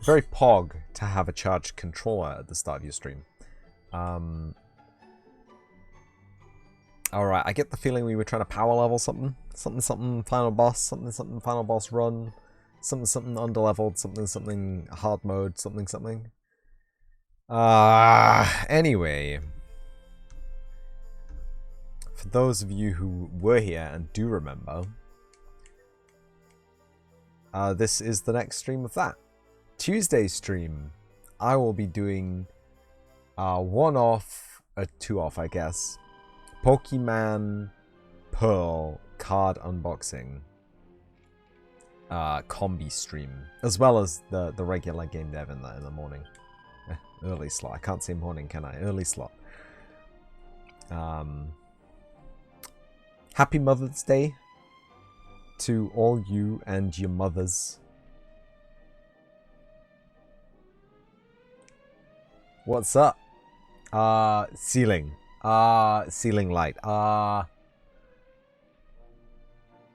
Very pog to have a charged controller at the start of your stream. Alright, I get the feeling we were trying to power level something. Something final boss, something final boss run. Something underleveled, something hard mode, something. Anyway. For those of you who were here and do remember, this is the next stream of that. Tuesday's stream, I will be doing one-off, two-off, I guess, Pokemon Pearl card unboxing combi stream, as well as the regular game dev in the morning. Early slot. I can't say morning, can I? Early slot. Happy Mother's Day to all you and your mothers. What's up? Ceiling. Ceiling light.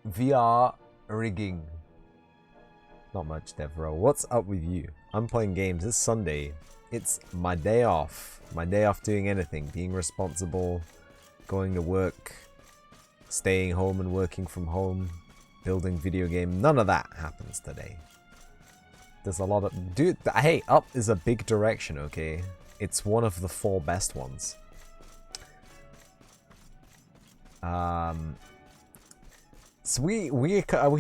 VR rigging. Not much, Devro. What's up with you? I'm playing games. It's Sunday. It's my day off. My day off doing anything. Being responsible. Going to work. Staying home and working from home. Building video game. None of that happens today. There's a lot of... Dude, hey, up is a big direction, okay? It's one of the 4 best ones. So we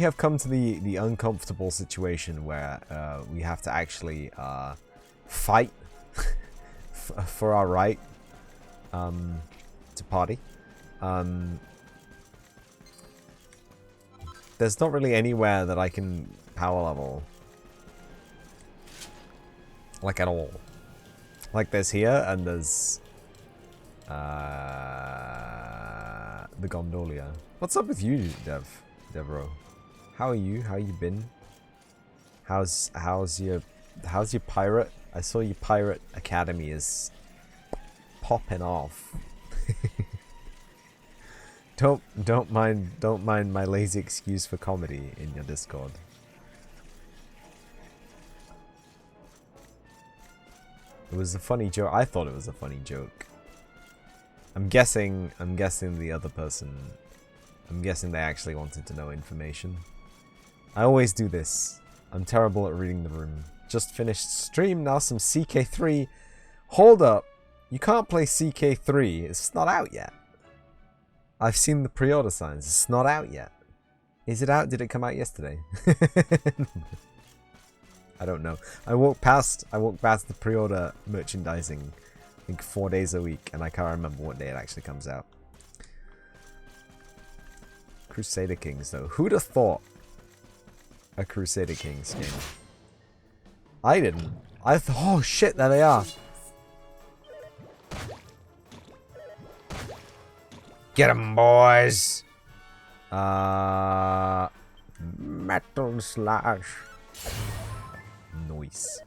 have come to the uncomfortable situation where we have to actually fight for our right to party. There's not really anywhere that I can power level, like, at all. Like, there's here, and there's the Gondolia. What's up with you, Devro? How are you? How you been? How's your pirate? I saw your pirate academy is popping off. Don't mind my lazy excuse for comedy in your Discord. It was a funny joke. I thought it was a funny joke. I'm guessing the other person. I'm guessing they actually wanted to know information. I always do this. I'm terrible at reading the room. Just finished stream, now some CK3. Hold up. You can't play CK3. It's not out yet. I've seen the pre-order signs. It's not out yet. Is it out? Did it come out yesterday? I don't know. I walk past the pre-order merchandising, I think 4 days a week, and I can't remember what day it actually comes out. Crusader Kings, though. Who'd have thought a Crusader Kings game? I didn't. Oh shit, there they are. Get 'em, boys. Metal slash. Nice.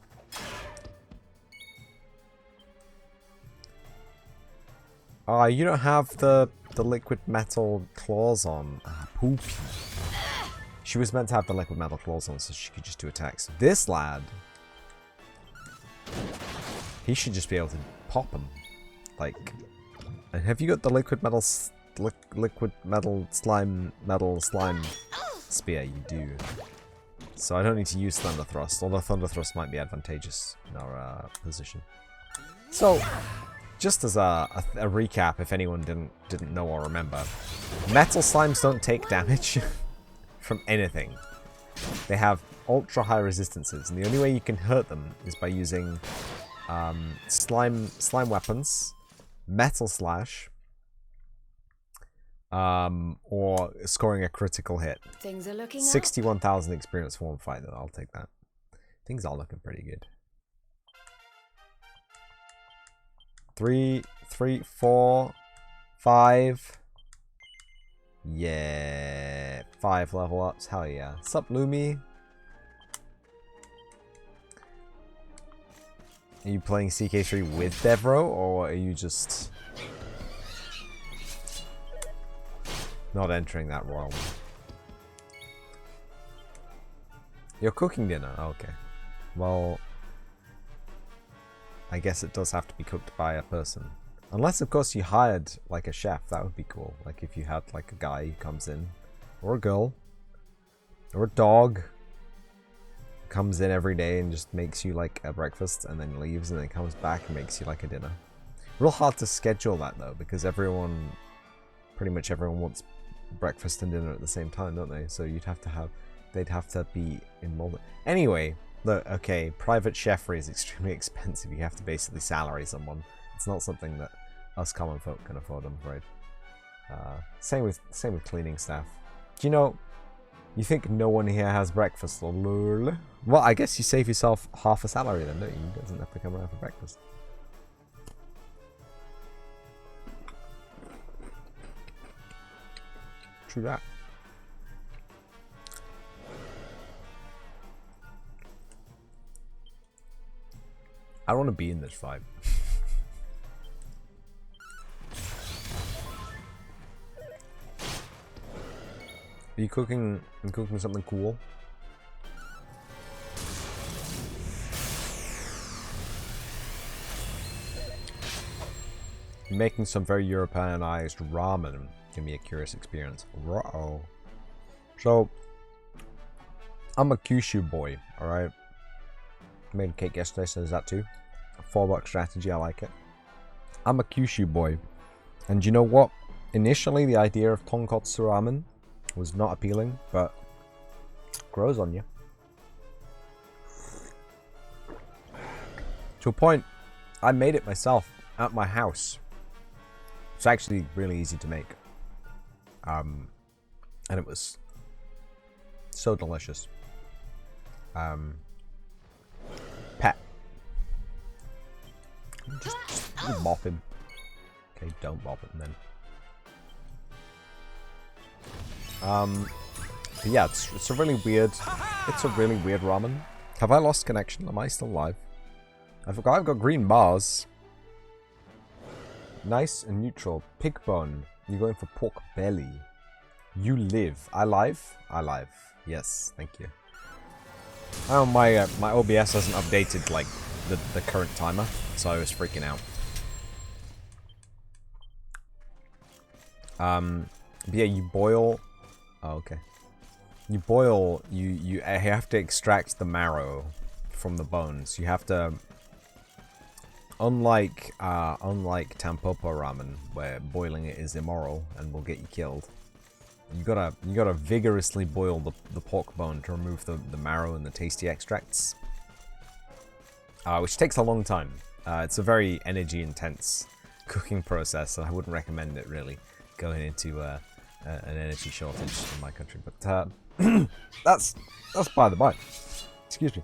You don't have the liquid metal claws on. Poop. She was meant to have the liquid metal claws on so she could just do attacks. This lad, he should just be able to pop them. Like, and have you got the liquid metal slime spear? You do. So I don't need to use Thunder Thrust, although Thunder Thrust might be advantageous in our position. So, just as a recap, if anyone didn't know or remember, metal slimes don't take damage from anything. They have ultra high resistances, and the only way you can hurt them is by using slime weapons, metal slash, or scoring a critical hit. Things are looking 61,000 experience for one fight, then I'll take that. Things are looking pretty good. 3, 4, 5. Yeah, 5 level ups. Hell yeah. Sup, Lumi? Are you playing CK3 with Devro, or are you just not entering that realm? You're cooking dinner? Okay. Well, I guess it does have to be cooked by a person. Unless, of course, you hired, like, a chef. That would be cool. Like, if you had, like, a guy who comes in, or a girl, or a dog, comes in every day and just makes you, like, a breakfast, and then leaves, and then comes back and makes you, like, a dinner. Real hard to schedule that, though, because pretty much everyone wants breakfast and dinner at the same time, don't they? So they'd have to be involved. Anyway, look, okay, private chefry is extremely expensive. You have to basically salary someone. It's not something that us common folk can afford, I'm afraid. Same with cleaning staff. Do you know, you think no one here has breakfast? Lol. Well, I guess you save yourself half a salary then, don't you? You doesn't have to come around for breakfast. True that. I don't want to be in this vibe. Are you cooking something cool? Making some very Europeanized ramen can be a curious experience. Uh-oh. So, I'm a Kyushu boy, alright? Made a cake yesterday, so there's that too. A $4 strategy, I like it. I'm a Kyushu boy. And you know what? Initially, the idea of tonkotsu ramen was not appealing, but it grows on you. To a point, I made it myself at my house. It's actually really easy to make. And it was so delicious. Pet. Just bop him. Okay, don't bop him then. But yeah, it's a really weird ramen. Have I lost connection? Am I still live? I've got green bars. Nice and neutral. Pig bone. You're going for pork belly. You live. I live? I live. Yes, thank you. Oh, my OBS hasn't updated like the current timer, so I was freaking out. But yeah, you boil. Oh, okay. You boil. You have to extract the marrow from the bones. You have to. Unlike Tampopo ramen, where boiling it is immoral and will get you killed, you gotta vigorously boil the pork bone to remove the marrow and the tasty extracts, which takes a long time. It's a very energy intense cooking process, so I wouldn't recommend it really going into an energy shortage in my country. But that's by the by. Excuse me.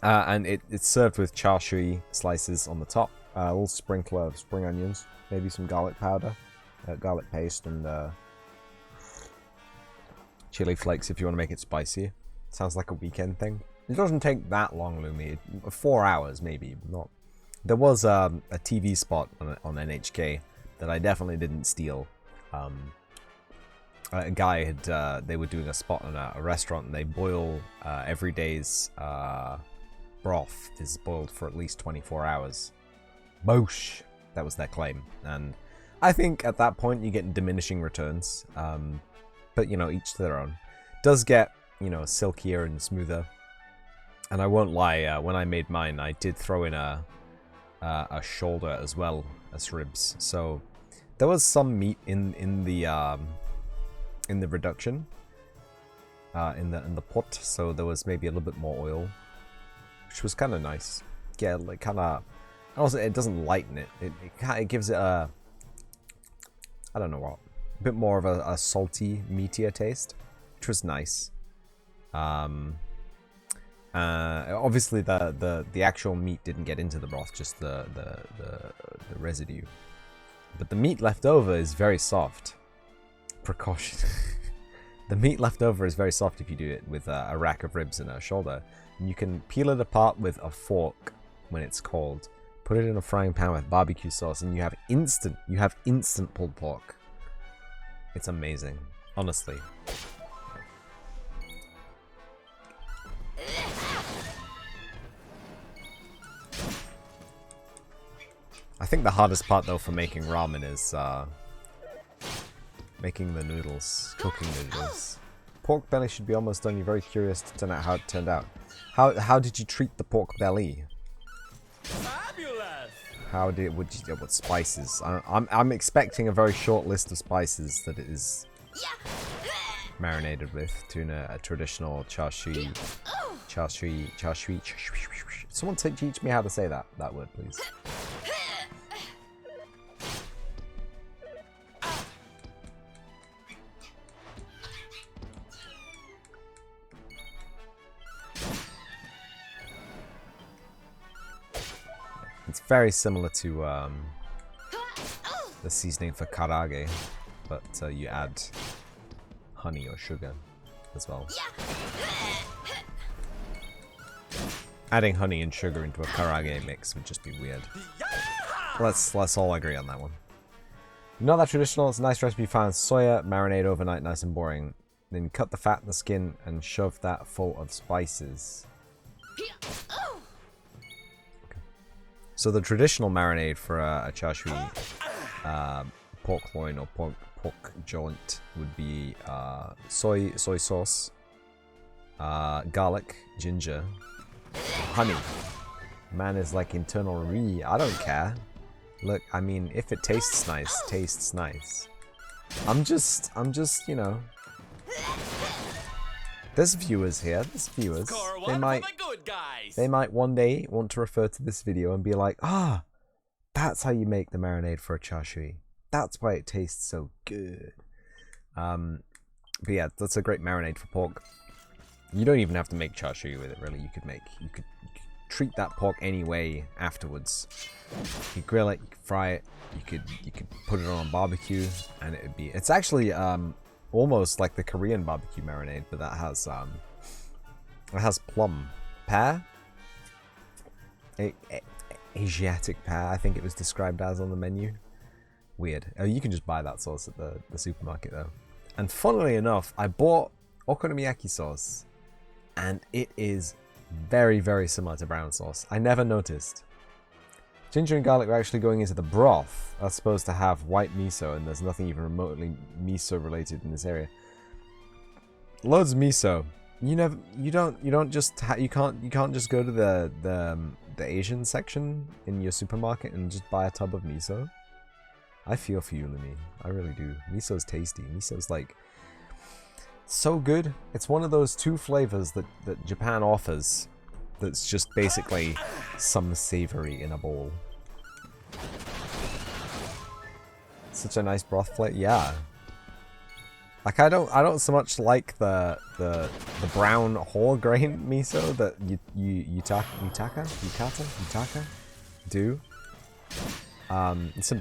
And it's served with char siu slices on the top, a little sprinkle of spring onions, maybe some garlic powder, garlic paste, and chili flakes if you want to make it spicier. Sounds like a weekend thing. It doesn't take that long, Lumi. 4 hours maybe. Not. There was a TV spot on NHK that I definitely didn't steal. A guy had they were doing a spot on a restaurant, and they boil every day's broth is boiled for at least 24 hours. Boosh! That was their claim. And I think at that point you get diminishing returns. But, you know, each to their own. Does get, you know, silkier and smoother. And I won't lie, when I made mine, I did throw in a shoulder as well as ribs. So there was some meat in the reduction, in the pot. So there was maybe a little bit more oil, which was kind of nice. Yeah, like kind of. Also, it doesn't lighten it. It gives it a, I don't know what, a bit more of a salty, meatier taste, which was nice. Obviously the actual meat didn't get into the broth, just the residue. But the meat left over is very soft. Precaution. The meat left over is very soft if you do it with a rack of ribs and a shoulder. And you can peel it apart with a fork when it's cold. Put it in a frying pan with barbecue sauce, and you have instant pulled pork. It's amazing, honestly. think the hardest part though for making ramen is making the noodles, cooking noodles. Pork belly should be almost done. You're very curious to turn out how it turned out. How did you treat the pork belly? Fabulous. What spices? I'm expecting a very short list of spices that it is marinated with. Tuna, a traditional chashui. Someone teach me how to say that word, please. It's very similar to the seasoning for karage, but you add honey or sugar as well. Adding honey and sugar into a karage mix would just be weird. Let's all agree on that one. Not that traditional. It's a nice recipe found. Soya, marinate overnight, nice and boring. Then cut the fat and the skin and shove that full of spices. So the traditional marinade for a chashui pork loin or pork joint would be soy sauce, garlic, ginger, honey. Man is like internal re. I don't care. Look, I mean, if it tastes nice, tastes nice. I'm just, you know. There's viewers here. There's viewers. They might one day want to refer to this video and be like, ah, that's how you make the marinade for a chashui. That's why it tastes so good. But yeah, that's a great marinade for pork. You don't even have to make chashui with it, really. You could treat that pork any way afterwards. You could grill it, you could fry it, you could put it on barbecue, and it would be. It's actually almost like the Korean barbecue marinade, but that has it has plum, pear, Asiatic pear. I think it was described as on the menu. Weird. Oh, you can just buy that sauce at the supermarket though. And funnily enough, I bought okonomiyaki sauce, and it is very, very similar to brown sauce. I never noticed. Ginger and garlic are actually going into the broth. That's supposed to have white miso, and there's nothing even remotely miso related in this area. Loads of miso. You can't just go to the Asian section in your supermarket and just buy a tub of miso. I feel for you, Lumi. I really do. Miso's tasty. Miso's like so good. It's one of those two flavors that Japan offers that's just basically some savory in a bowl. Such a nice broth flavor. Yeah. Like I don't so much like the brown whole grain miso that Yutaka do. It's a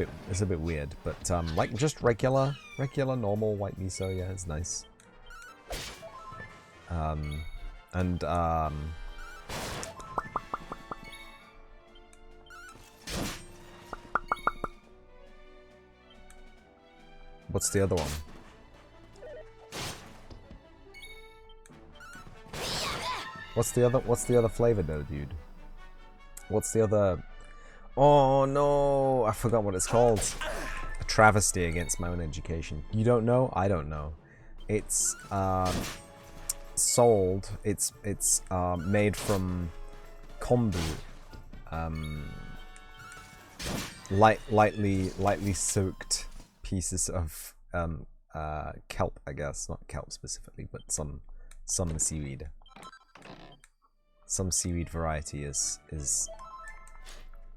bit weird, but like just regular normal white miso, yeah, it's nice. What's the other one? What's the other flavor though, dude? What's the other? Oh no, I forgot what it's called. A travesty against my own education. You don't know? I don't know. It's sold. It's made from kombu. Lightly soaked pieces of kelp, I guess. Not kelp specifically, but some seaweed. Some seaweed variety is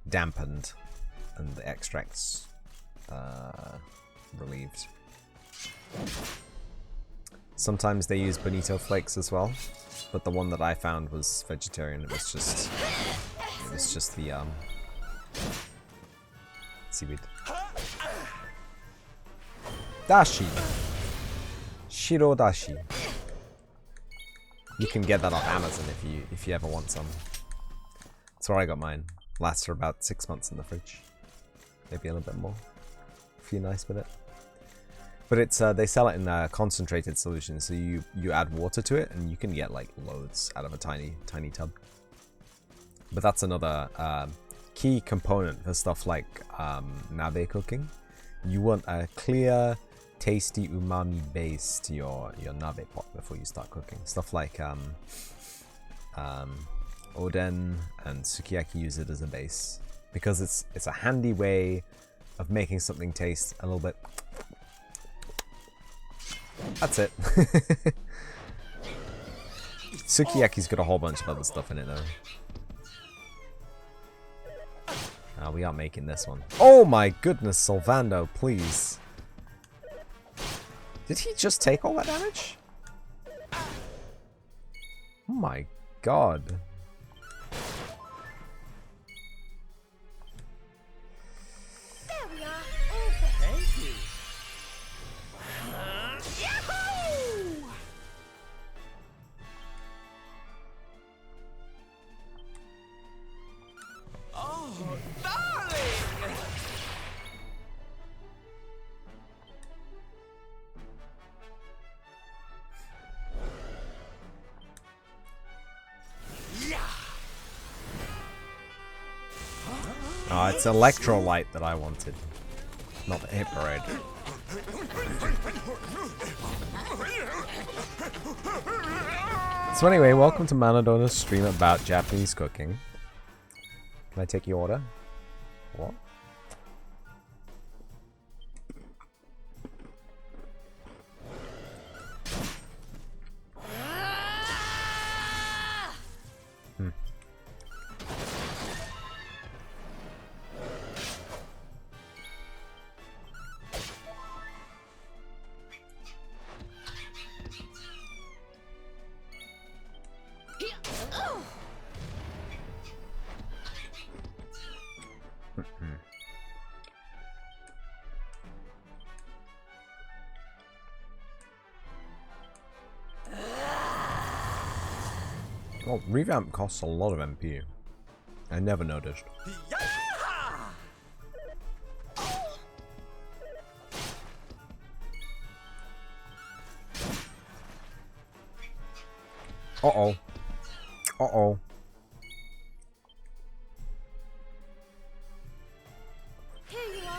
dampened and the extracts relieved. Sometimes they use bonito flakes as well, but the one that I found was vegetarian. It was just the seaweed. Dashi. Shiro dashi. You can get that on Amazon if you ever want some. That's where I got mine. Lasts for about 6 months in the fridge. Maybe a little bit more. If you're nice with it. But it's they sell it in a concentrated solution, so you add water to it and you can get like loads out of a tiny tub. But that's another key component for stuff like nabe cooking. You want a clear, tasty umami base to your nabe pot before you start cooking. Stuff like oden and sukiyaki use it as a base because it's a handy way of making something taste a little bit. That's it. Sukiyaki's got a whole bunch of other stuff in it though. We aren't making this one. Oh my goodness, Sylvando, please. Did he just take all that damage? Oh my god. There we are. Thank you. Yahoo! Oh, darling! Oh, it's electrolyte that I wanted, not the hit parade. So anyway, welcome to Manadona's stream about Japanese cooking. Can I take your order? What? Well, revamp costs a lot of MP. I never noticed. Uh-oh. Uh-oh. Here you are.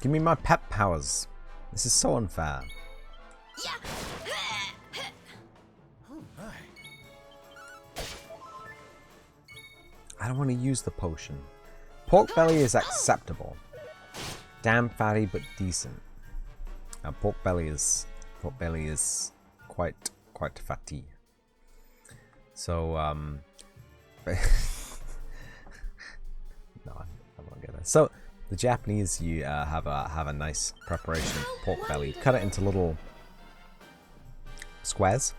Give me my pep powers. This is so unfair. I don't want to use the potion. Pork belly is acceptable. Damn fatty but decent. Pork belly is quite fatty. So no, I won't get that. So the Japanese, you have a nice preparation of pork belly. Cut it into little squares.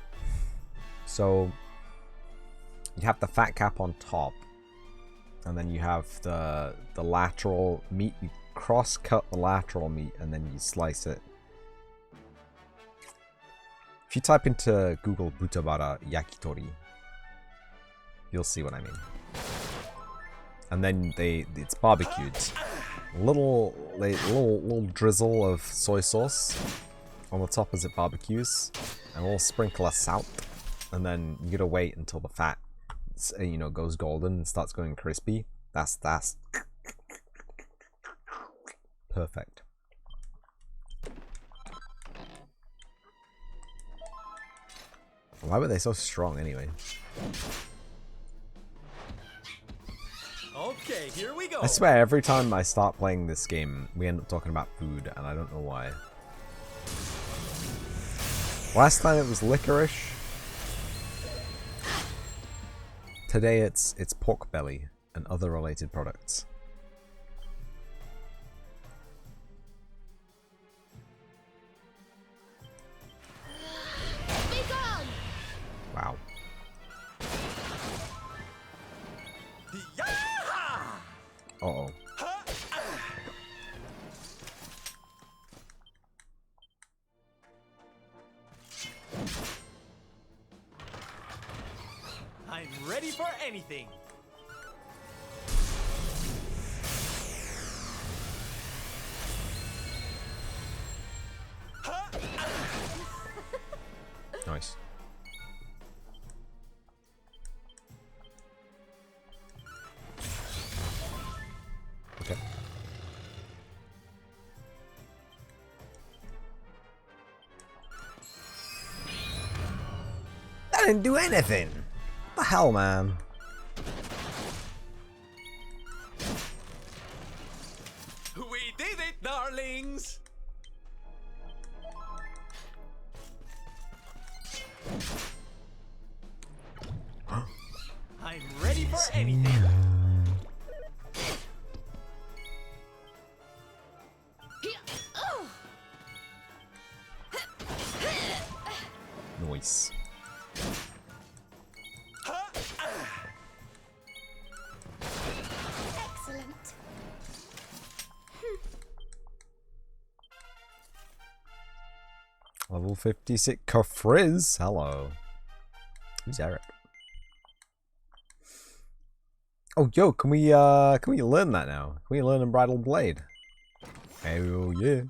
So you have the fat cap on top, and then you have the lateral meat. You cross-cut the lateral meat, and then you slice it. If you type into Google Butabara Yakitori, you'll see what I mean. And then it's barbecued. Little drizzle of soy sauce, On the top as it barbecues, and we'll sprinkle a salt, and then you gotta wait until the fat, you know, goes golden and starts going crispy. That's perfect. Why were they so strong anyway? Okay, here we go. I swear, every time I start playing this game, we end up talking about food, and I don't know why. Last time it was licorice. Today it's pork belly and other related products. Be gone! Wow. Uh-oh. I'm ready for anything. Nice. Okay. That didn't do anything. What the hell, man? We did it, darlings. I'm ready for anything. Nice. Excellent. Level 56 Kafriz. Hello. Who's Eric? Oh, yo, can we learn that now? Can we learn Unbridled Blade? Oh, yeah.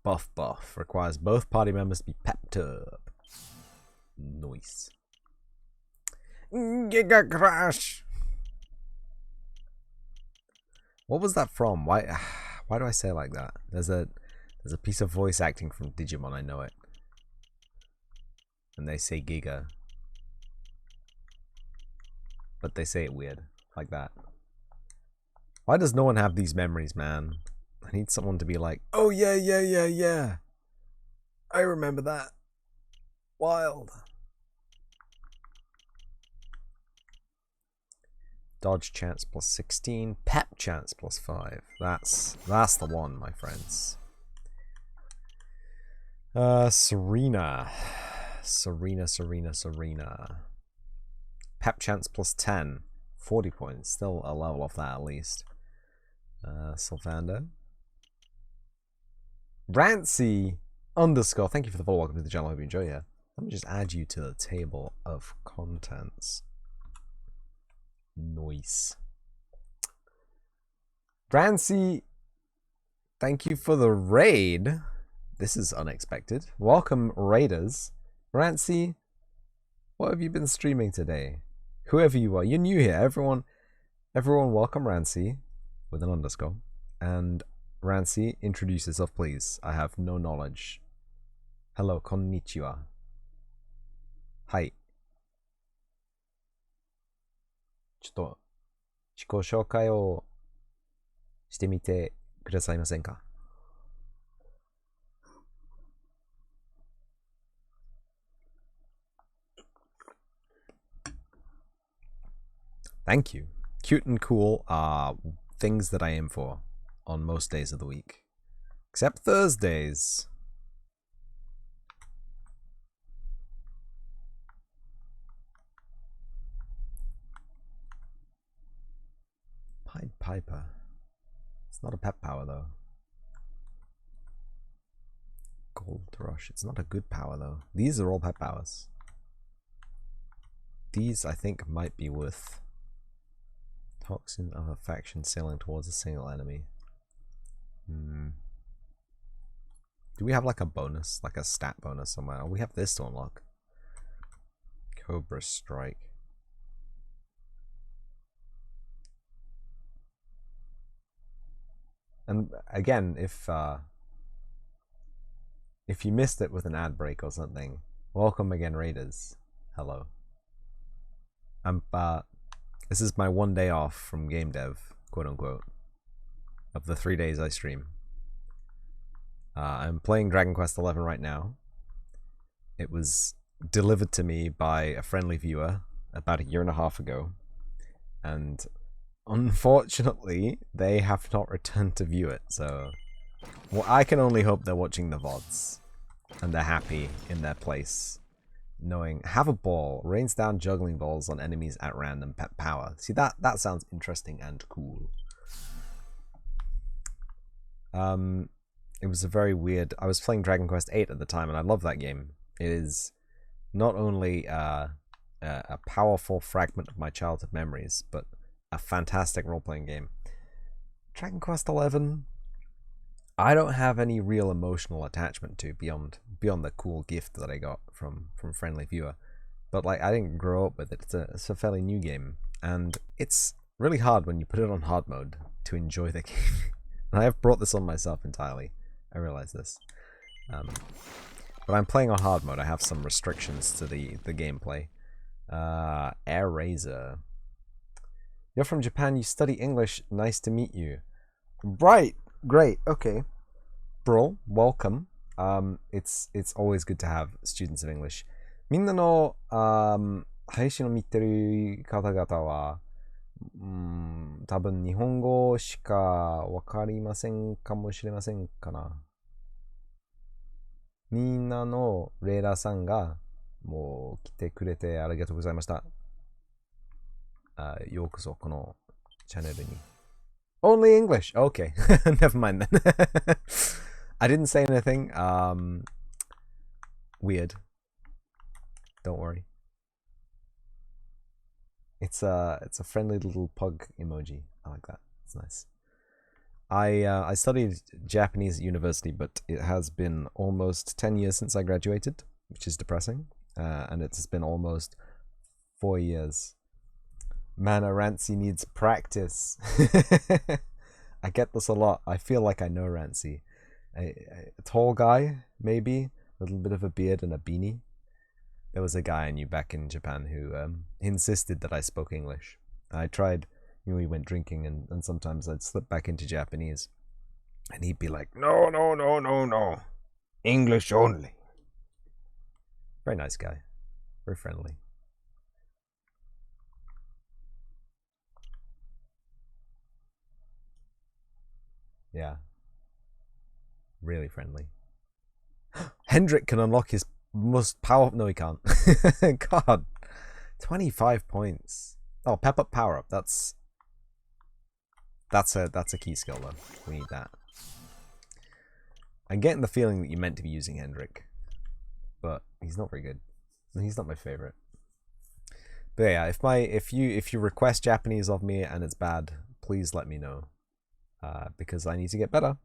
Buff. Requires both party members to be pepped up. Nice. Giga Crash! What was that from? Why do I say it like that? There's a piece of voice acting from Digimon, I know it. And they say Giga. But they say it weird. Like that. Why does no one have these memories, man? I need someone to be like, oh yeah. I remember that. Wild. Dodge chance plus 16. Pep chance plus 5. That's the one, my friends. Serena. Pep chance plus 10. 40 points. Still a level off that at least. Sylvander. Rancy _ thank you for the follow. Welcome to the channel. I hope you enjoy it. Let me just add you to the table of contents. Nice. Rancy, thank you for the raid. This is unexpected. Welcome, raiders. Rancy, what have you been streaming today? Whoever you are, you're new here. Everyone, welcome Rancy with an _ and Rancy, introduce yourself, please. I have no knowledge. Hello, konnichiwa. Hi. ちょっと自己紹介をしてみてくださいませんか? Thank you. Cute and cool are things that I aim for on most days of the week. Except Thursdays. Pied Piper. It's not a pet power though. Gold Rush. It's not a good power though. These are all pet powers. These I think might be worth toxin of a faction sailing towards a single enemy. Do we have like a bonus, like a stat bonus somewhere? Oh, we have this to unlock. Cobra Strike. And again, if you missed it with an ad break or something, welcome again, Raiders. Hello. This is my 1 day off from game dev, quote unquote, of the 3 days I stream. I'm playing Dragon Quest XI right now. It was delivered to me by a friendly viewer about 1.5 years ago, and unfortunately, they have not returned to view it, so well, I can only hope they're watching the VODs, and they're happy in their place, knowing, have a ball, rains down juggling balls on enemies at random, pet power. See, that sounds interesting and cool. It was a very weird, I was playing Dragon Quest VIII at the time, and I love that game. It is not only a powerful fragment of my childhood memories, but a fantastic role-playing game. Dragon Quest XI, I don't have any real emotional attachment to beyond the cool gift that I got from friendly viewer. But like, I didn't grow up with it. It's a fairly new game, and it's really hard when you put it on hard mode to enjoy the game. And I have brought this on myself entirely. I realize this. But I'm playing on hard mode. I have some restrictions to the gameplay. Air Razor. You're from Japan, you study English, nice to meet you. Right, great, okay. Bro, welcome. It's always good to have students of English. みんなの、配信を見てる方々は、多分日本語しかわかりませんかもしれませんかな。みんなのレーダーさんがもう来てくれてありがとうございました。ようこそこのチャンネルに。Only English. Okay. Never mind then. I didn't say anything. Weird. Don't worry. It's a friendly little pug emoji. I like that. It's nice. I studied Japanese at university, but it has been almost 10 years since I graduated, which is depressing. And it's been almost 4 years. Man, Rancy needs practice. I get this a lot. I feel like I know Rancy. A tall guy, maybe, a little bit of a beard and a beanie. There was a guy I knew back in Japan who insisted that I spoke English. I tried, we went drinking, and sometimes I'd slip back into Japanese. And he'd be like, no, no, no, no, no. English only. Very nice guy. Very friendly. Yeah. Really friendly. Hendrik can unlock his most powerful... No, he can't. God. 25 points. Oh, pep up power up. That's a key skill though. We need that. I'm getting the feeling that you're meant to be using Hendrik, but he's not very good. He's not my favorite. But yeah, if you request Japanese of me and it's bad, please let me know. Because I need to get better,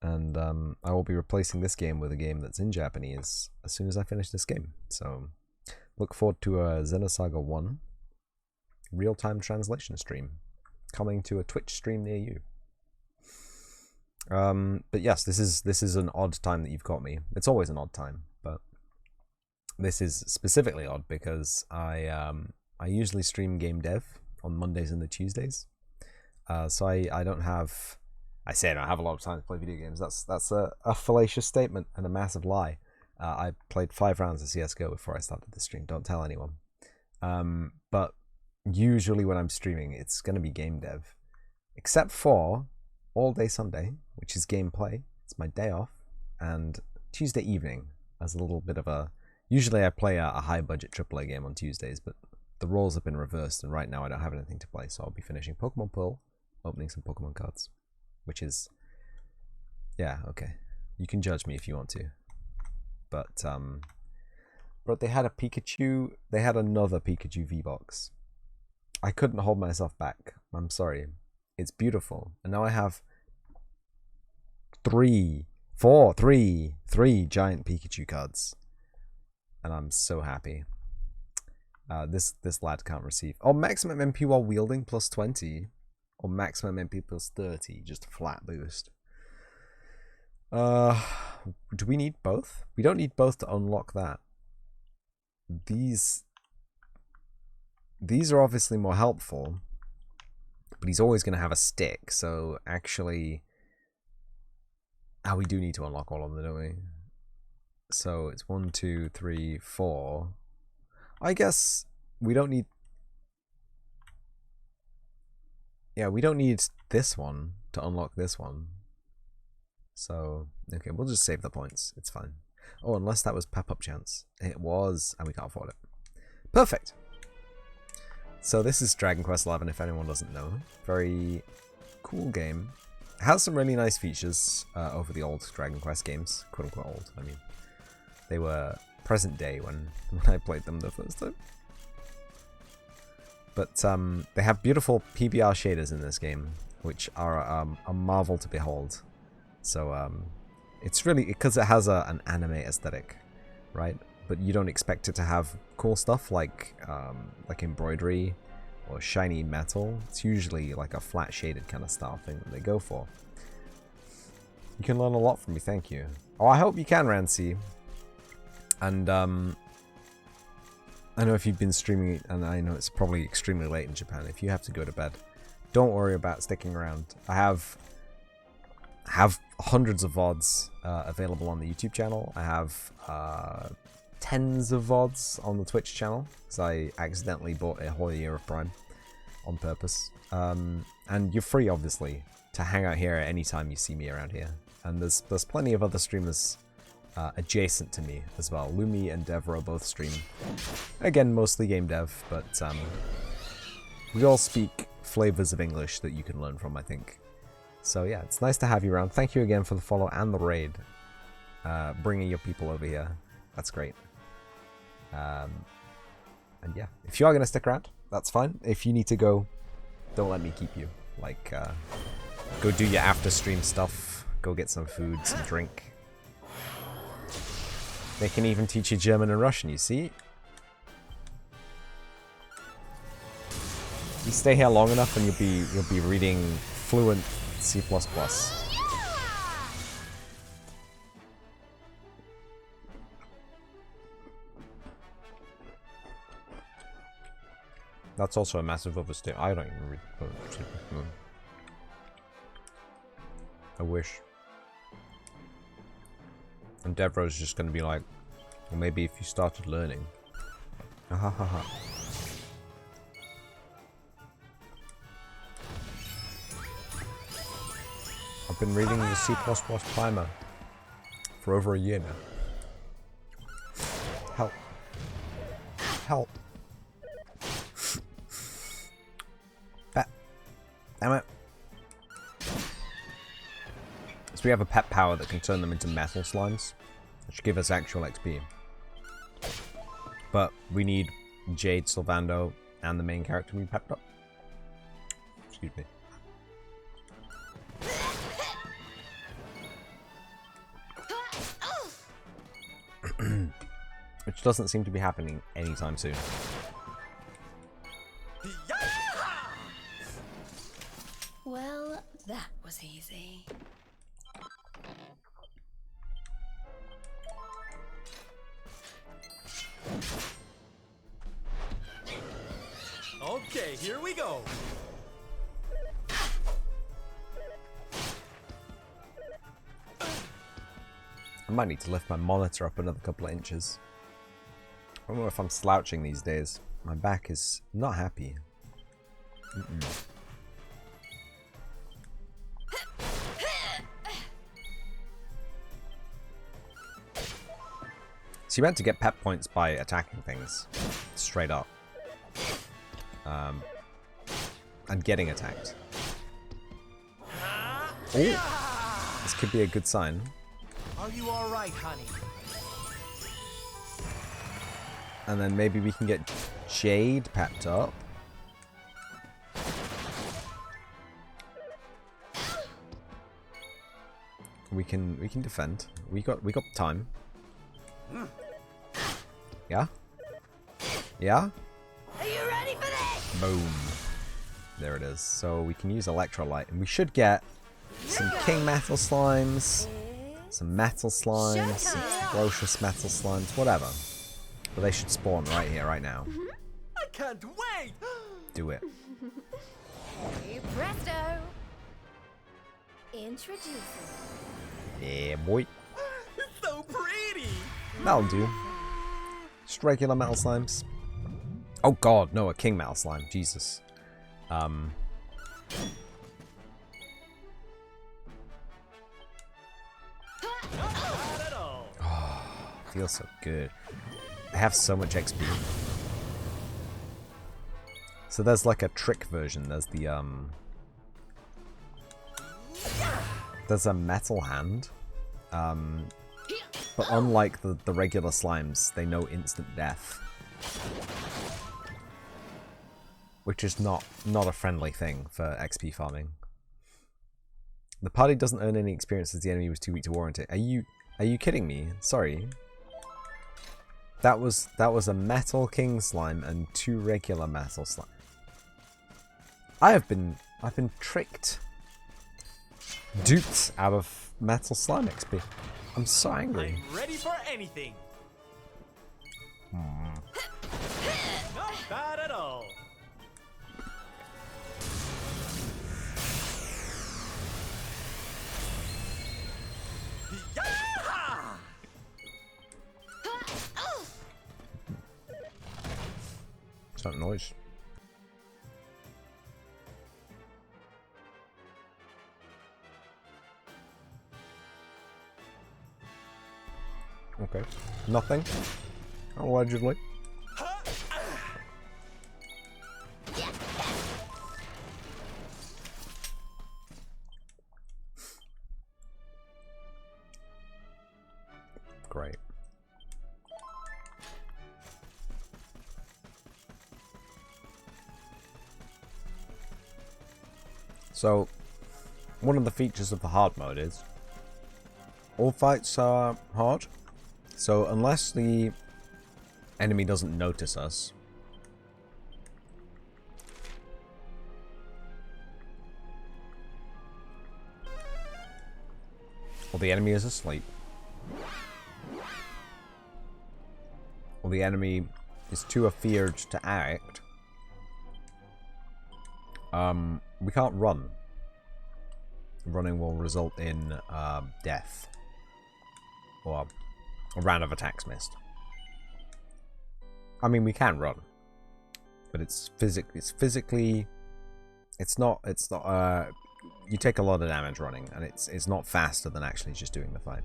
and I will be replacing this game with a game that's in Japanese as soon as I finish this game. So look forward to a Xenosaga 1 real-time translation stream coming to a Twitch stream near you. But yes, this is an odd time that you've got me. It's always an odd time, but this is specifically odd because I usually stream game dev on Mondays and the Tuesdays. So I don't have... I say I don't have a lot of time to play video games. That's a fallacious statement and a massive lie. I played 5 rounds of CSGO before I started the stream. Don't tell anyone. But usually when I'm streaming, it's going to be game dev. Except for all day Sunday, which is gameplay. It's my day off. And Tuesday evening as a little bit of a... Usually I play a high-budget AAA game on Tuesdays, but the roles have been reversed, and right now I don't have anything to play, so I'll be finishing Pokemon Pearl, opening some Pokemon cards, which is, yeah, okay. You can judge me if you want to, but they had a Pikachu. They had another Pikachu V-Box. I couldn't hold myself back. I'm sorry. It's beautiful, and now I have 3 Three giant Pikachu cards. And I'm so happy. This lad can't receive. Oh, maximum MP while wielding plus 20. Or maximum MP plus 30. Just a flat boost. Do we need both? We don't need both to unlock that. These are obviously more helpful. But he's always going to have a stick. So actually... Oh, we do need to unlock all of them, don't we? So it's 1, 2, 3, 4. I guess we don't need... Yeah, we don't need this one to unlock this one. So, okay, we'll just save the points. It's fine. Oh, unless that was pep-up chance. It was, and we can't afford it. Perfect! So this is Dragon Quest XI, if anyone doesn't know. Very cool game. It has some really nice features over the old Dragon Quest games. Quote-unquote old, I mean. They were present day when I played them the first time. But they have beautiful PBR shaders in this game, which are a marvel to behold. So it's really, because it has an anime aesthetic, right? But you don't expect it to have cool stuff like embroidery or shiny metal. It's usually like a flat shaded kind of style thing that they go for. You can learn a lot from me, thank you. Oh, I hope you can, Rancy. And I know if you've been streaming, and I know it's probably extremely late in Japan, if you have to go to bed, don't worry about sticking around. I have hundreds of VODs available on the YouTube channel. I have tens of VODs on the Twitch channel, because I accidentally bought a whole year of Prime on purpose. And you're free, obviously, to hang out here at any time you see me around here. And there's plenty of other streamers adjacent to me as well. Lumi and Devro both stream. Again, mostly game dev, but we all speak flavors of English that you can learn from, I think. So yeah, it's nice to have you around. Thank you again for the follow and the raid. Bringing your people over here. That's great. And yeah, if you are going to stick around, that's fine. If you need to go, don't let me keep you. Like, go do your after stream stuff. Go get some food, some drink. They can even teach you German and Russian, you see? You stay here long enough and you'll be reading fluent C++. That's also a massive overstatement. I don't even read C++. I wish. And Devro's just going to be like, well, maybe if you started learning. Ha ha ha. I've been reading the C++ primer for over a year now. Help. Help. Damn it. So we have a pet power that can turn them into metal slimes, which give us actual XP. But we need Jade, Sylvando, and the main character we pepped up. Excuse me. Which doesn't seem to be happening anytime soon. Well, that was easy. Okay, here we go. I might need to lift my monitor up another couple of inches. I don't know if I'm slouching these days. My back is not happy. So you meant to get pep points by attacking things. Straight up. And getting attacked. Ooh. This could be a good sign. Are you all right, honey? And then maybe we can get Jade pepped up. We can defend. We got time. Yeah? Yeah? Are you ready for this? Boom. There it is. So we can use electrolyte, and we should get some king metal slimes, some metal slimes, some ferocious metal slimes, whatever. But they should spawn right here, right now. I can't wait! Do it. Hey, presto! Introducing. Yeah, boy. It's so pretty! That'll do. Just regular metal slimes. Oh god, no, a king metal slime. Jesus. Not at all. Feels so good. I have so much XP. So there's like a trick version. There's the there's a metal hand. But unlike the regular slimes, they know instant death. Which is not a friendly thing for XP farming. The party doesn't earn any experience as the enemy was too weak to warrant it. Are you kidding me? Sorry. That was a metal king slime and 2 regular metal slime. I've been tricked. Duped out of metal slime XP. I'm so angry. I'm ready for anything. Not bad at all. Yeah! What's that noise? Okay. Nothing. Allegedly. Great. So, one of the features of the hard mode is all fights are hard. So unless the enemy doesn't notice us, or the enemy is asleep, or the enemy is too afeared to act, we can't run. Running will result in death, or a round of attacks missed. I mean, we can run, but it's physically, it's not, you take a lot of damage running, and it's not faster than actually just doing the fight.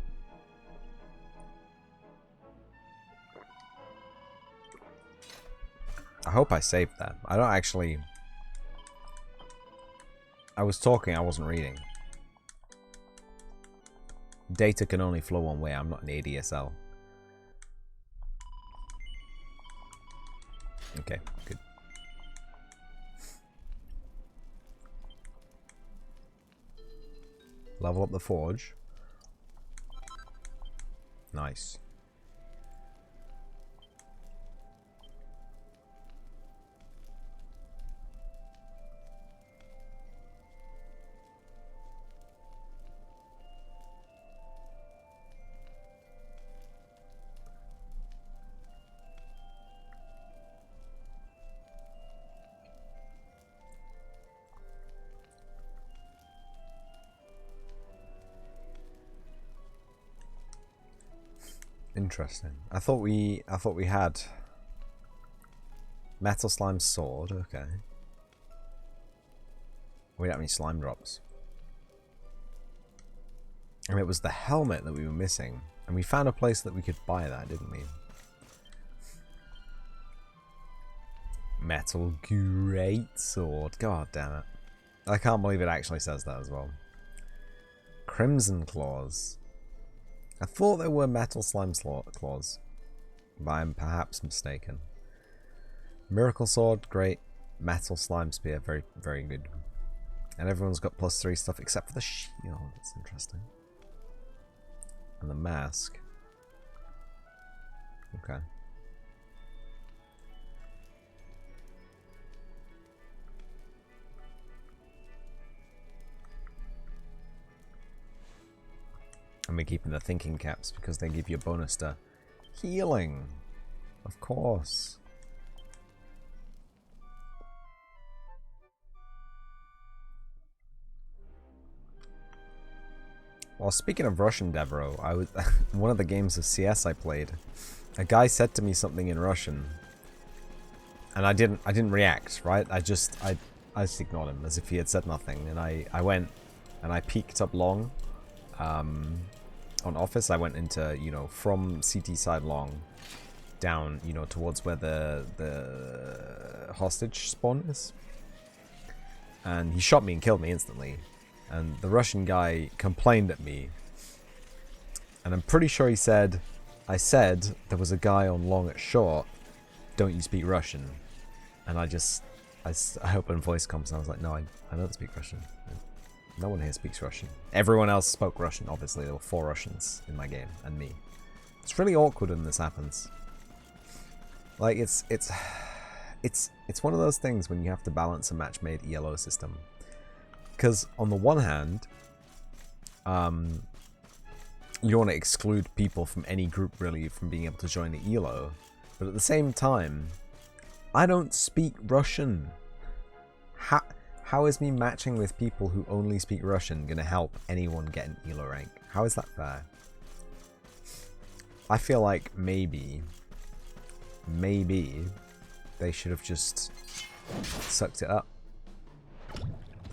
I hope I saved that. I don't actually, I was talking, I wasn't reading. Data can only flow one way. I'm not an ADSL. Okay, good. Level up the forge. Nice. Interesting. I thought we had metal slime sword. Okay. We don't have any slime drops. And it was the helmet that we were missing, and we found a place that we could buy that, didn't we? Metal great sword. God damn it! I can't believe it actually says that as well. Crimson claws. I thought there were metal slime claws, but I'm perhaps mistaken. Miracle sword, great. Metal slime spear, very, very good. And everyone's got +3 stuff except for the shield. That's interesting. And the mask. Okay. And we're keeping the thinking caps because they give you a bonus to healing. Of course. Well, speaking of Russian, Devereaux, I was one of the games of CS I played. A guy said to me something in Russian, and I didn't react. Right? I just ignored him as if he had said nothing. And I went and I peeked up long, on Office. I went into, you know, from CT side long down, you know, towards where the hostage spawn is. And he shot me and killed me instantly. And the Russian guy complained at me. And I'm pretty sure he said, I said there was a guy on long at short. Don't you speak Russian? And I opened voice comms and I was like, no, I don't speak Russian. No one here speaks Russian. Everyone else spoke Russian, obviously. There were 4 Russians in my game, and me. It's really awkward when this happens. Like, it's one of those things when you have to balance a match-made ELO system. Because, on the one hand, you want to exclude people from any group, really, from being able to join the ELO. But at the same time, I don't speak Russian. How is me matching with people who only speak Russian going to help anyone get an ELO rank? How is that fair? I feel like maybe they should have just sucked it up.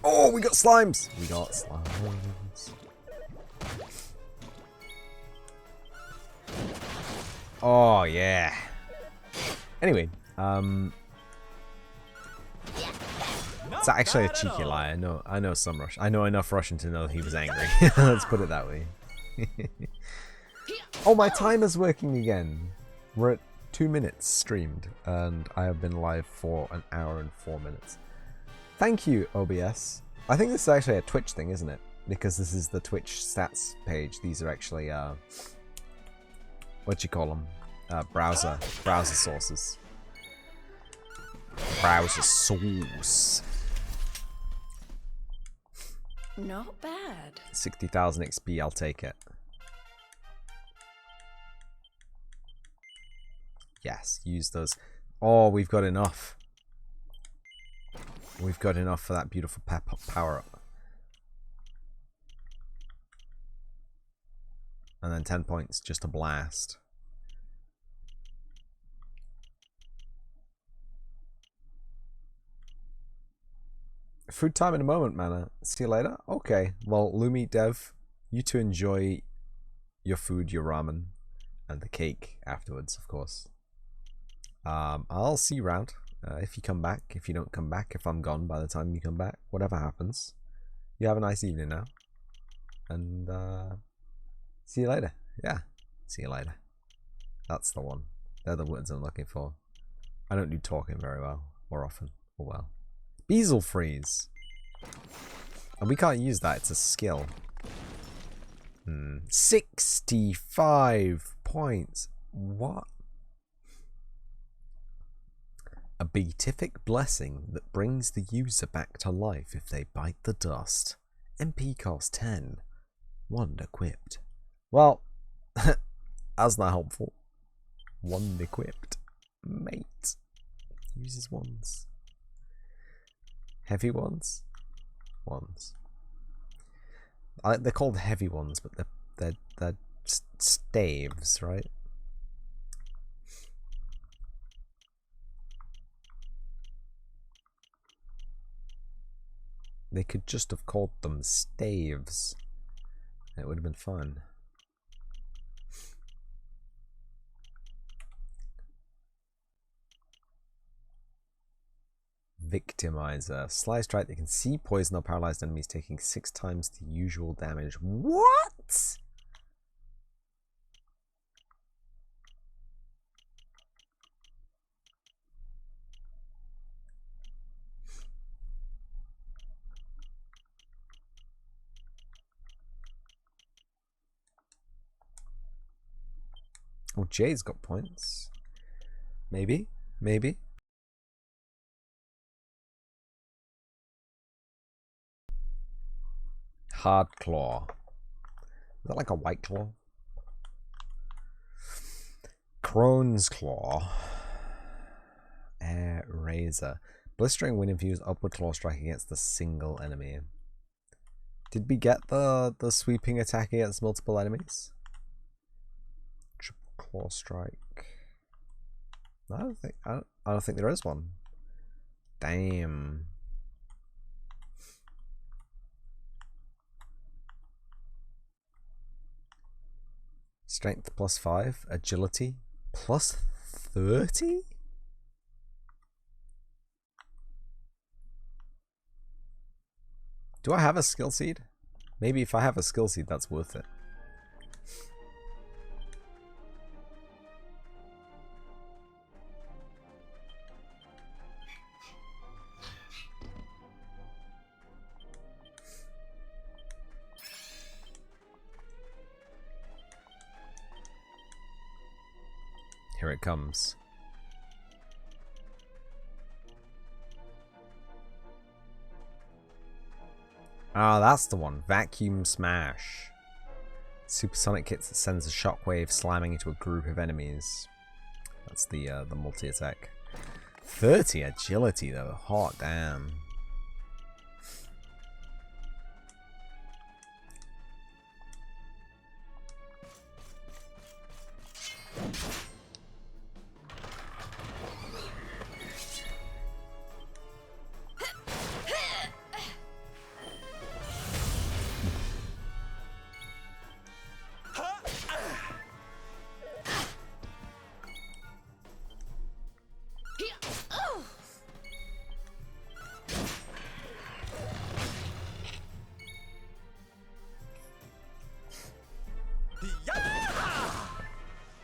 Oh, we got slimes! We got slimes. Oh, yeah. Anyway, it's actually a cheeky lie. I know some Russian. I know enough Russian to know he was angry. Let's put it that way. Oh, my timer's working again. We're at 2 minutes streamed, and I have been live for 1 hour and 4 minutes. Thank you, OBS. I think this is actually a Twitch thing, isn't it? Because this is the Twitch stats page. These are actually, what you call them? Browser sources. Browser source. Not bad. 60,000 XP, I'll take it. Yes, use those. Oh, we've got enough. We've got enough for that beautiful power up. And then 10 points just to blast. Food time in a moment, Mana. See you later. Okay. Well, Lumi, Dev, you two enjoy your food, your ramen, and the cake afterwards, of course. I'll see you around. If you come back, if you don't come back, if I'm gone by the time you come back, whatever happens. You have a nice evening now. And see you later. Yeah. See you later. That's the one. They're the words I'm looking for. I don't do talking very well, or often, or well. Beazle freeze. And we can't use that, it's a skill. 65 points. What? A beatific blessing that brings the user back to life if they bite the dust. MP cost 10. 1 equipped. Well, that's not helpful. 1 equipped. Mate. Uses ones. Heavy ones? Ones. They're called heavy ones, but they're staves, right? They could just have called them staves. It would have been fun. Victimizer. Sly strike. They can see poison or paralyzed enemies taking 6 times the usual damage. What? Oh, Jay's got points. Maybe. Maybe. Hard claw. Is that like a white claw? Crone's claw. Air razor. Blistering wind infused upward claw strike against a single enemy. Did we get the sweeping attack against multiple enemies? Triple claw strike. I don't think there is one. Damn. Strength +5, agility +30? Do I have a skill seed? Maybe if I have a skill seed, that's worth it. Here it comes. Ah, that's the one. Vacuum Smash. Supersonic hits that sends a shockwave slamming into a group of enemies. That's the multi-attack. 30 agility though. Hot damn.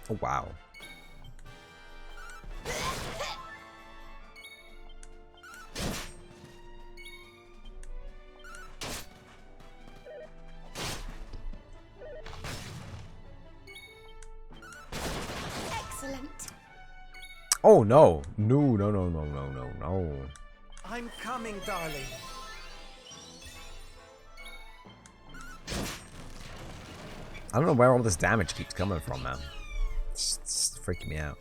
Oh, wow. Excellent. Oh no. No. I'm coming, darling. I don't know where all this damage keeps coming from, man. It's freaking me out.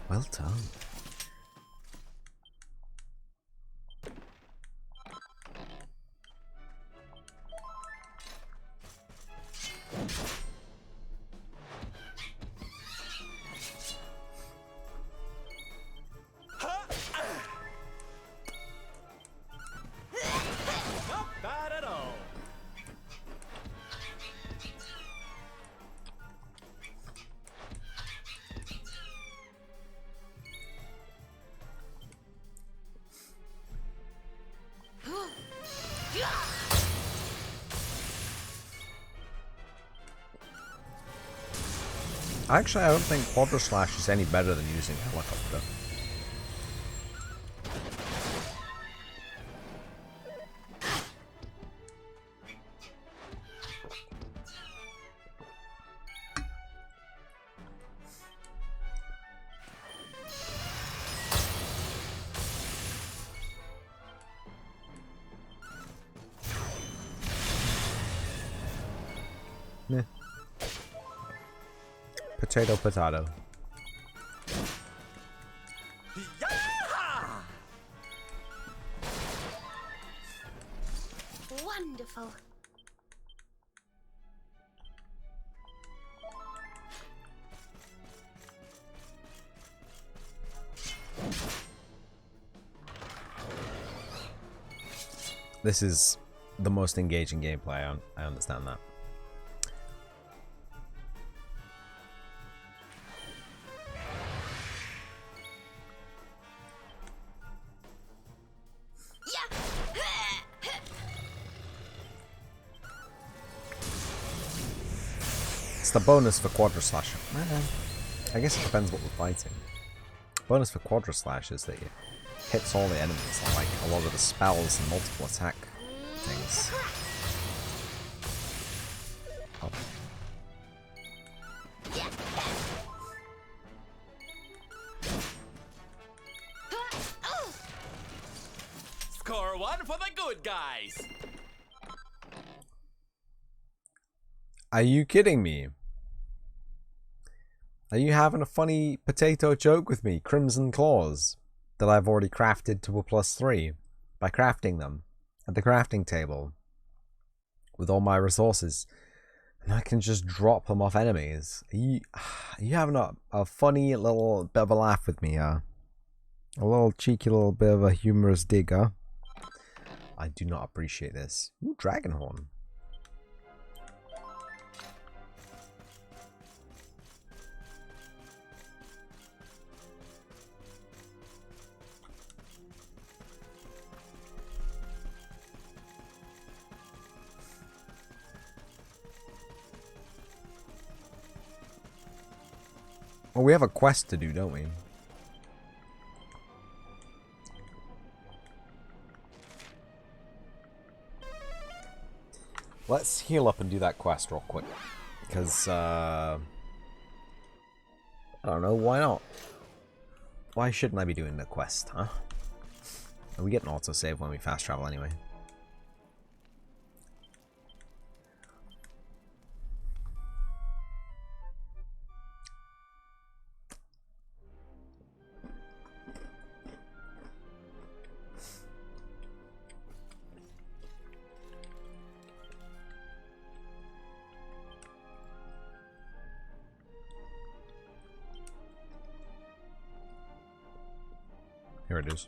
Well done. Not bad at all. Actually, I don't think Quadra Slash is any better than using Helicopter. Meh. Potato, potato. Wonderful. This is the most engaging gameplay. I understand that. just a bonus for Quadra Slash. I guess it depends what we're fighting. Bonus for Quadra Slash is that it hits all the enemies, like a lot of the spells and multiple attack things. Oh. Score one for the good guys. Are you kidding me? Are you having a funny potato joke with me, Crimson Claws, that I've already crafted to a +3 by crafting them at the crafting table with all my resources, and I can just drop them off enemies? Are you having a funny little bit of a laugh with me, a little cheeky little bit of a humorous dig, huh? I do not appreciate this. Ooh, Dragonhorn. Well, we have a quest to do, don't we? Let's heal up and do that quest real quick. Because, I don't know, why not? Why shouldn't I be doing the quest, huh? And we get an autosave when we fast travel anyway. Here it is.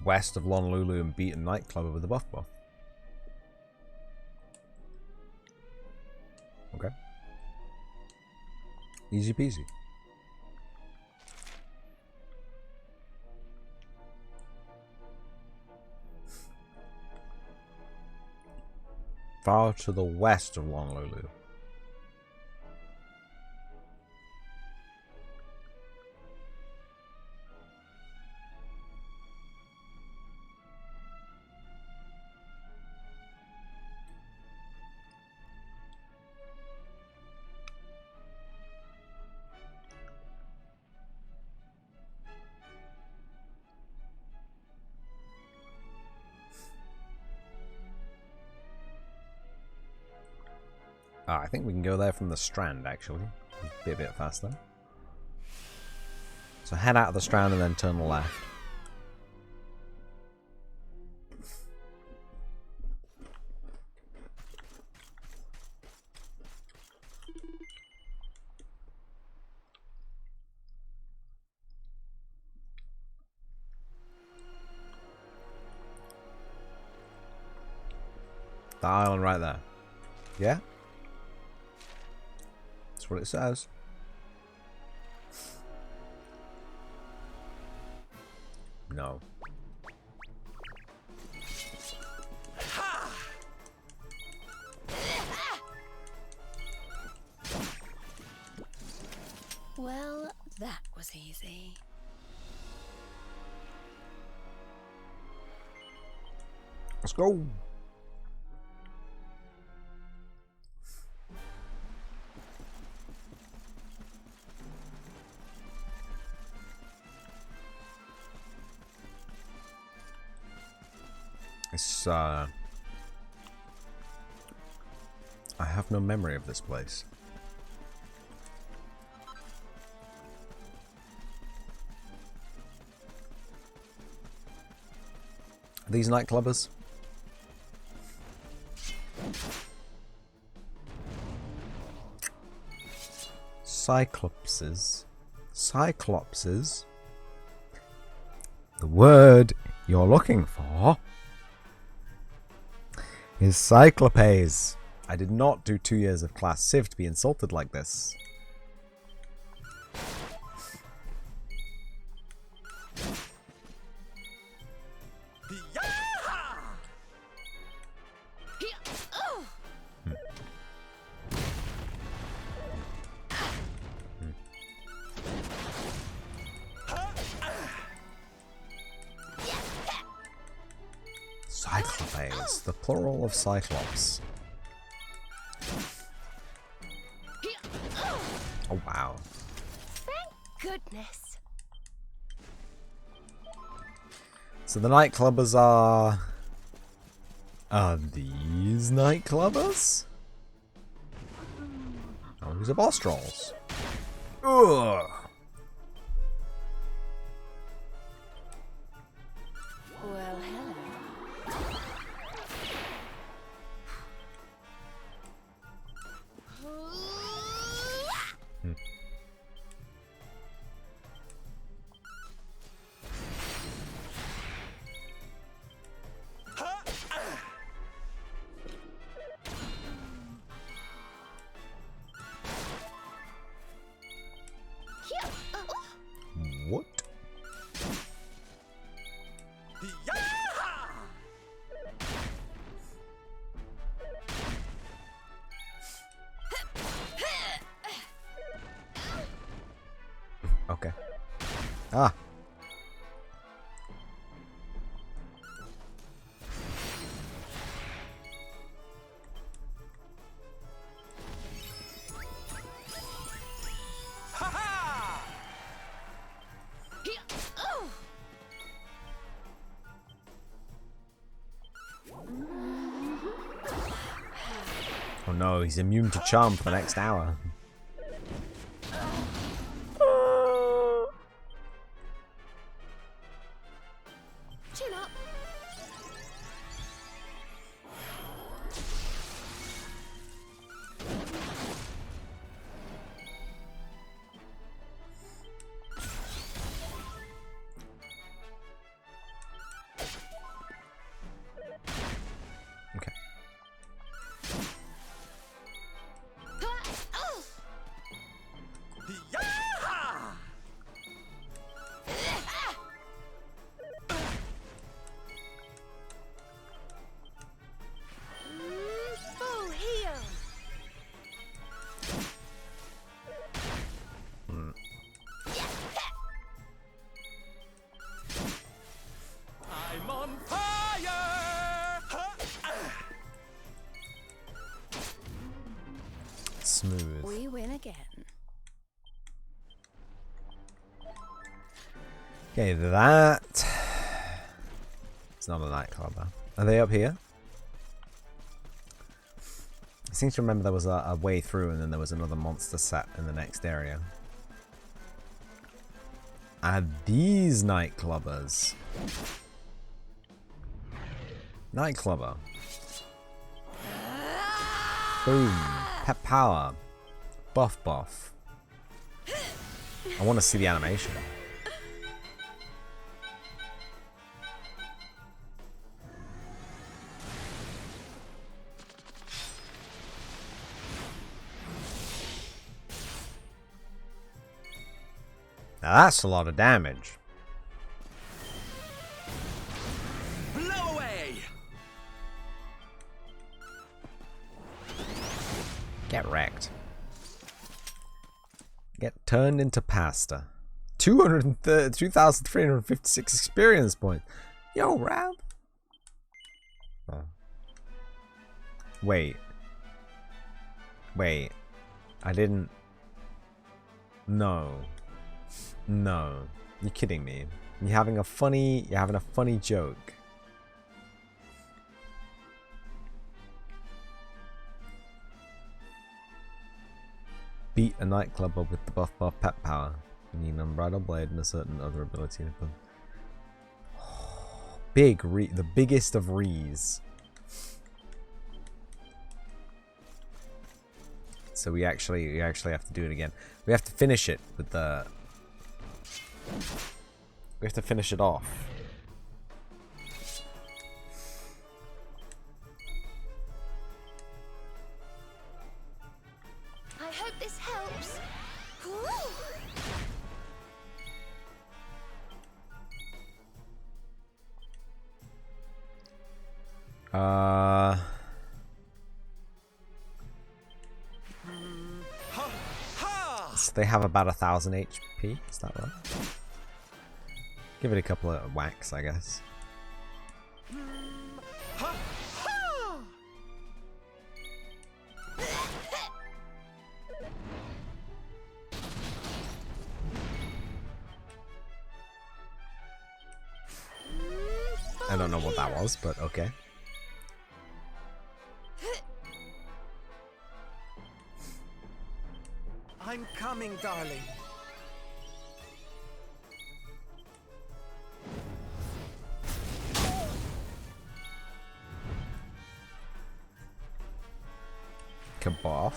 West of Honolulu and Beaten nightclub with the buff. Okay. Easy peasy. Far to the west of Honolulu. I think we can go there from the Strand, actually. Be a bit faster. So head out of the Strand and then turn left. The island right there. Yeah? That's what it says. No. Well, that was easy. Let's go. It's, I have no memory of this place. Are these nightclubbers? Cyclopses. Cyclopses? The word you're looking for is cyclopes. I did not do 2 years of class civ to be insulted like this. Cyclopes, the plural of Cyclops. Oh wow. Goodness. So the nightclubbers are these nightclubbers? Oh, these are boss trolls. Ugh. Well, hello. What? Okay. Ah. Oh no, he's immune to charm for the next hour. Chin up. Okay. Full heal. I'm on fire! Smooth. We win again. Okay, that... It's not a nightclub, though. Are they up here? I seem to remember there was a way through and then there was another monster set in the next area. Are these nightclubbers? Nightclubber. Boom. Pet power. Buff buff. I want to see the animation. Now that's a lot of damage. Blow away! Get wrecked. Get turned into pasta. 2,356 experience points. Yo, Rab. Oh. Wait. Wait. I didn't. No. No. You're kidding me. You're having a funny joke. Beat a nightclubber with the buff pet power. You need an unbridled blade and a certain other ability. The biggest of Rees. So we actually have to do it again. We have to finish it with the. We have to finish it off. I hope this helps. So they have about 1,000 HP. Is that right? Give it a couple of whacks, I guess. I don't know what that was, but okay. I'm coming, darling. Kaboff.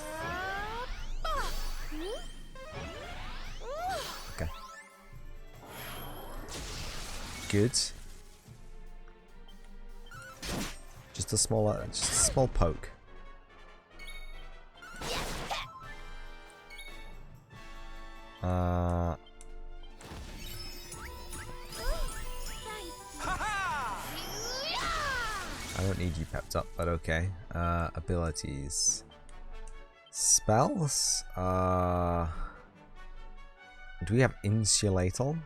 Okay. Good. Just a small poke. I don't need you pepped up, but okay. Abilities. Spells? Do we have Insulator?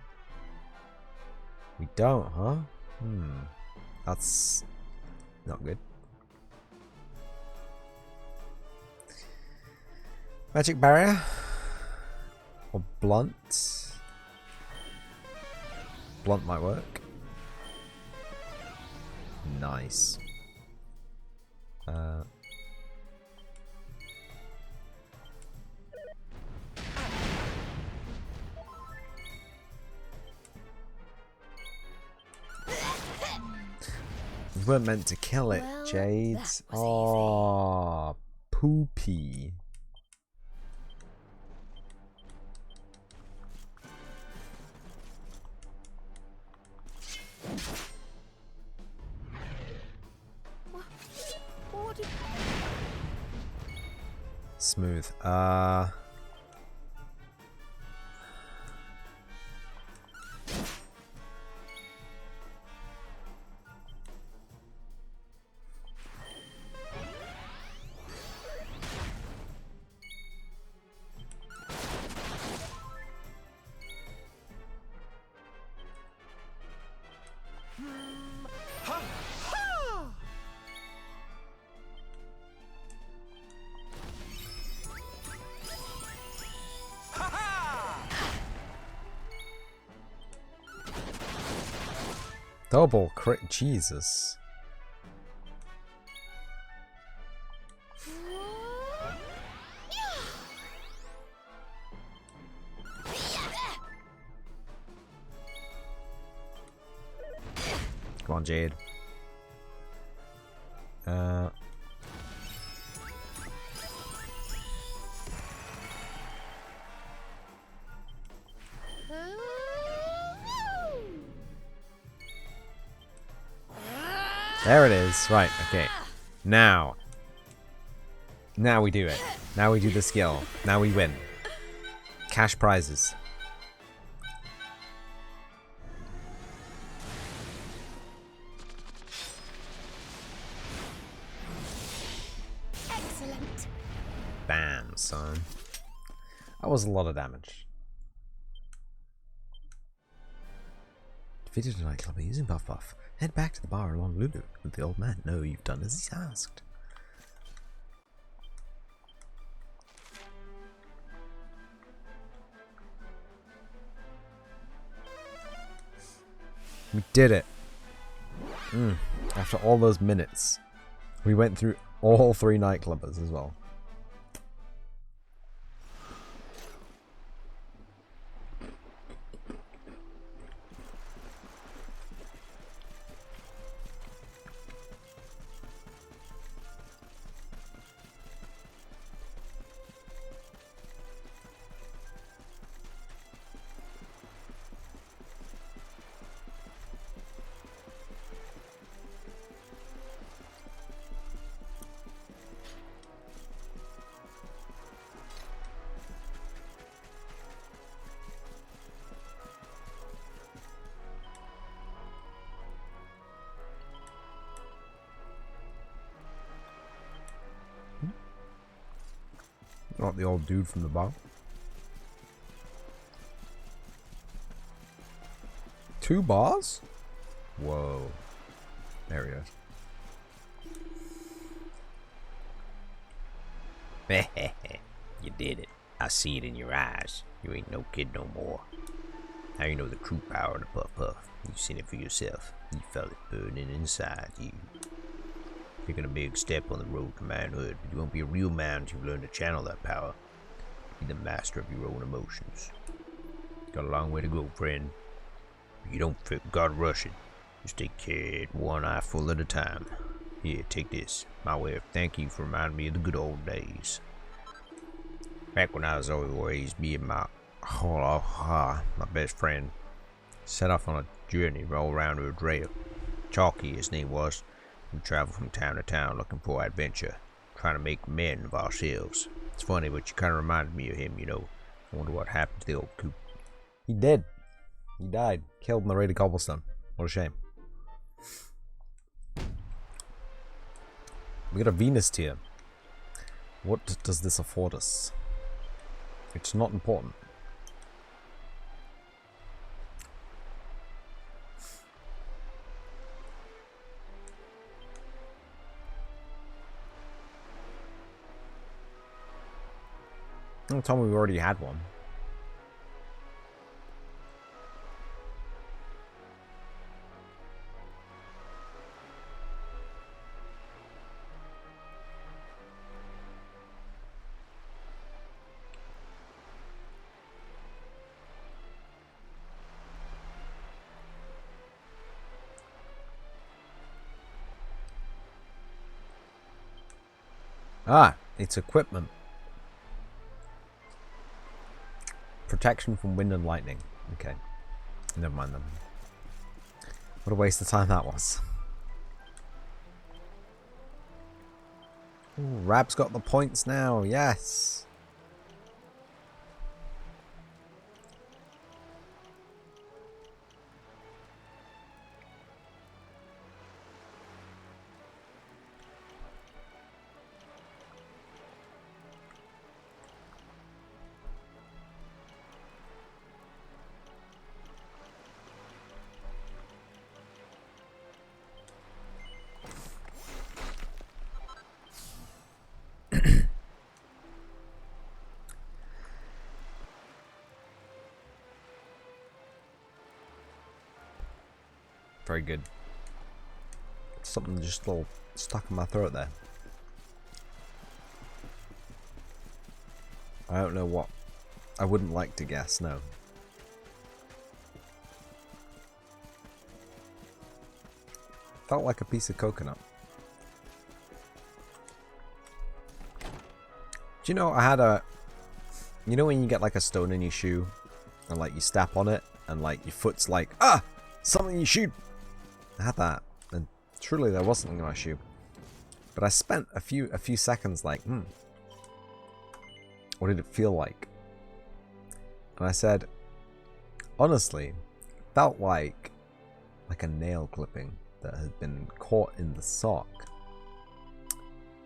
We don't, huh? That's not good. Magic Barrier? Or Blunt? Blunt might work. Nice. You weren't meant to kill it, Well, Jade. that was Oh, poopy. What did... Smooth. Double crit, Jesus. Come on, Jade. There it is. Right, okay. Now we do it. Now we do the skill. Now we win. Cash prizes. Excellent. Bam, son. That was a lot of damage. Defeated a nightclubber using Buff Buff. Head back to the bar along Lulu. Let the old man know you've done as he's asked. We did it. After all those minutes. We went through all 3 nightclubbers as well. Not the old dude from the bar. 2 bars? Whoa. There we go. You did it. I see it in your eyes. You ain't no kid no more. Now you know the true power of the Puff Puff. You've seen it for yourself. You felt it burning inside you. Taking a big step on the road to manhood, but you won't be a real man until you learn to channel that power. Be the master of your own emotions. Got a long way to go, friend. You don't gotta rush it. Just take care of one eye full at a time. Here, take this. My way of thank you for reminding me of the good old days. Back when I was always me and my best friend set off on a journey all around to a trail. Chalky, his name was. We traveled from town to town looking for adventure, trying to make men of ourselves. It's funny, but you kind of reminded me of him, you know. I wonder what happened to the old coop. He did. He died. Killed in the raid of Cobblestone. What a shame. We got a Venus tier. What does this afford us? It's not important. Don't tell me we already had one. Ah, it's equipment. Protection from wind and lightning. Okay. Never mind them. What a waste of time that was. Ooh, Rab's got the points now. Yes. Very good. Something just a little stuck in my throat there. I don't know what. I wouldn't like to guess, no. Felt like a piece of coconut. Do you know I had a... You know when you get like a stone in your shoe and like you step on it and like your foot's like, ah! Something in your shoe! I had that, and truly there was something in my shoe. But I spent a few seconds like, what did it feel like? And I said, honestly, felt like a nail clipping that had been caught in the sock.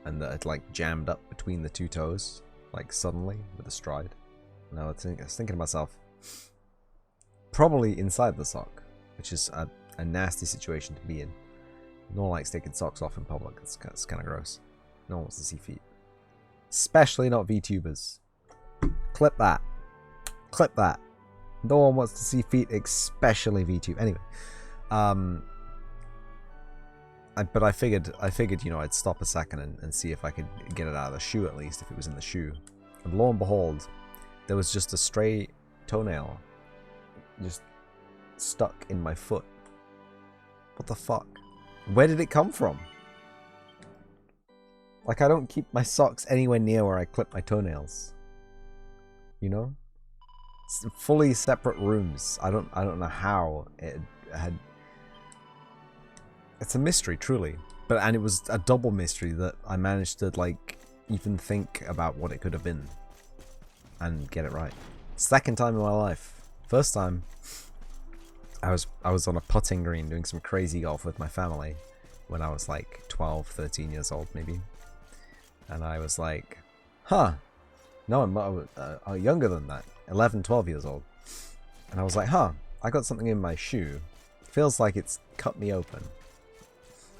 And that had like jammed up between the two toes, like suddenly, with a stride. And I was thinking to myself, probably inside the sock, which is a nasty situation to be in. No one likes taking socks off in public. It's kind of gross. No one wants to see feet. Especially not VTubers. Clip that. Clip that. No one wants to see feet, especially VTube. Anyway. But I figured, you know, I'd stop a second and see if I could get it out of the shoe at least, if it was in the shoe. And lo and behold, there was just a stray toenail just stuck in my foot. What the fuck? Where did it come from? Like, I don't keep my socks anywhere near where I clip my toenails. You know? It's fully separate rooms. I don't know how it had... It's a mystery, truly. And it was a double mystery that I managed to, like, even think about what it could have been. And get it right. Second time in my life. First time... I was on a putting green doing some crazy golf with my family when I was like 12, 13 years old maybe. And I was like, huh. No, I'm younger than that. 11, 12 years old. And I was like, huh, I got something in my shoe. Feels like it's cut me open.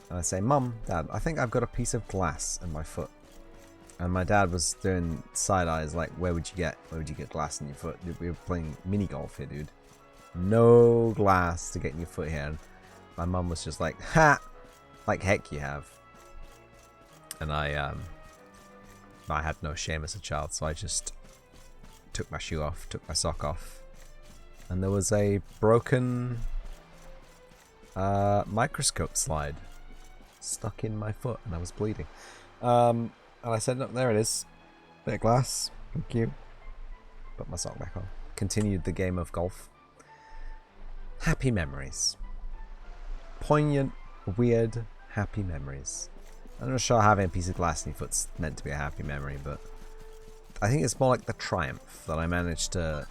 And I say, Mum, Dad, I think I've got a piece of glass in my foot. And my dad was doing side eyes like, where would you get glass in your foot? We were playing mini golf here, dude. No glass to get in your foot here. And my mum was just like, ha! Like heck you have. And I had no shame as a child, so I just took my shoe off, took my sock off. And there was a broken microscope slide stuck in my foot, and I was bleeding. And I said, no, there it is. Bit of glass. Thank you. Put my sock back on. Continued the game of golf. Happy memories. Poignant, weird, happy memories. I'm not sure having a piece of glass in your foot's meant to be a happy memory, but I think it's more like the triumph that I managed to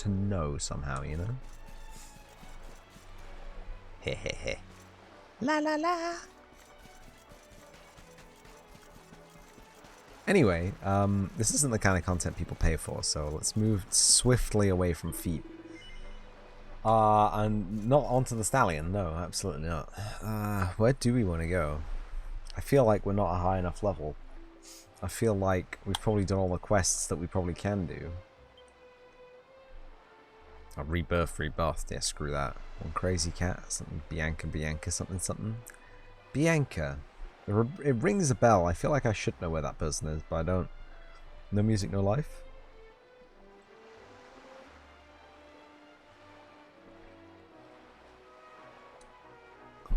know somehow, you know? Hehehe. La la la. Anyway, this isn't the kind of content people pay for, so let's move swiftly away from feet. And not onto the stallion, no, absolutely not. Where do we want to go? I feel like we're not a high enough level. I feel like we've probably done all the quests that we probably can do. A rebirth, yeah, screw that. One crazy cat, something Bianca, something. Bianca. It rings a bell. I feel like I should know where that person is, but I don't. No music, no life.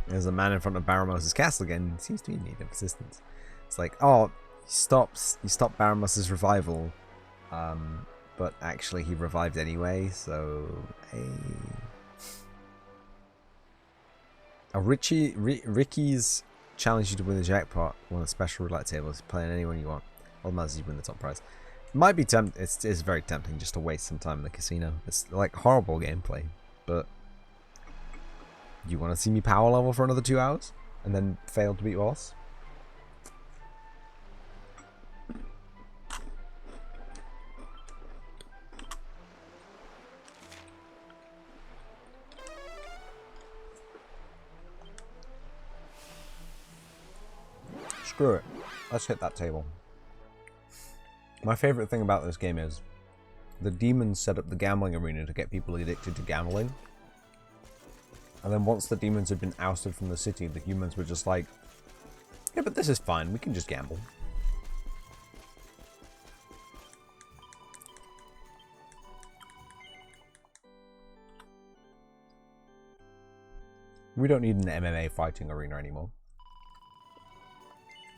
There's a man in front of Baramos' castle again. He seems to be in need of assistance. It's like, oh, he stopped Baramos' revival, but actually he revived anyway. So, hey. Oh, Ricky's challenge you to win the jackpot. One of the special roulette tables. Playing anyone you want. Otherwise, you win the top prize. It might be it's very tempting just to waste some time in the casino. It's like horrible gameplay, but. You want to see me power level for another 2 hours? And then fail to beat boss? Screw it. Let's hit that table. My favorite thing about this game is the demons set up the gambling arena to get people addicted to gambling. And then once the demons had been ousted from the city, the humans were just like, yeah, but this is fine. We can just gamble. We don't need an MMA fighting arena anymore.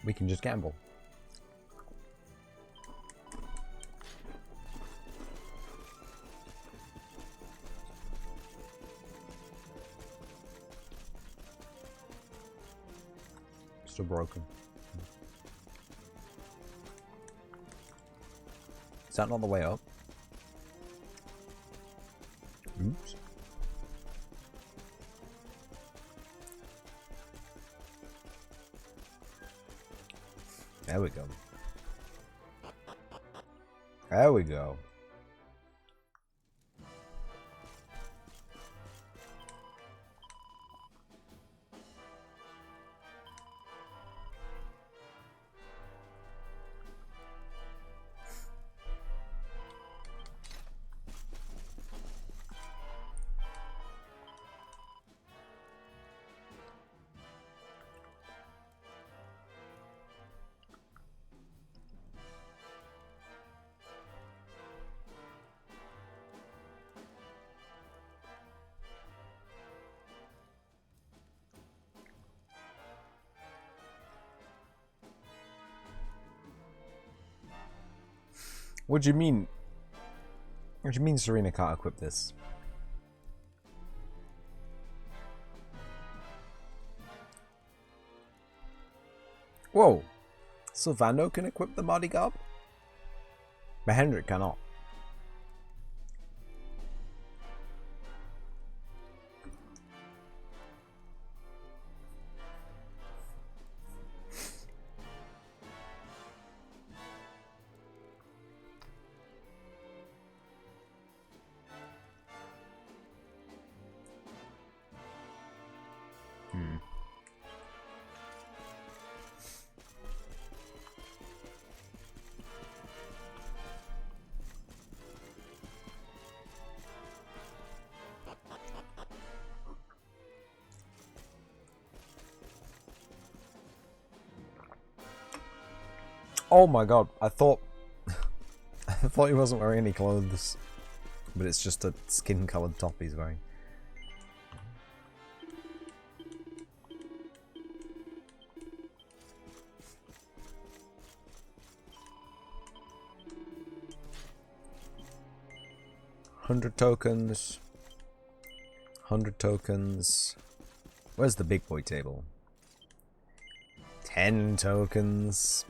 We can just gamble. Still broken. Is that not the way up? Oops. There we go. There we go. What do you mean? What do you mean Serena can't equip this? Whoa! Sylvando can equip the bodyguard? But Hendrik cannot. Oh my god, I thought I thought he wasn't wearing any clothes. But it's just a skin-coloured top he's wearing. $100 tokens. 100 tokens. Where's the big boy table? 10 tokens.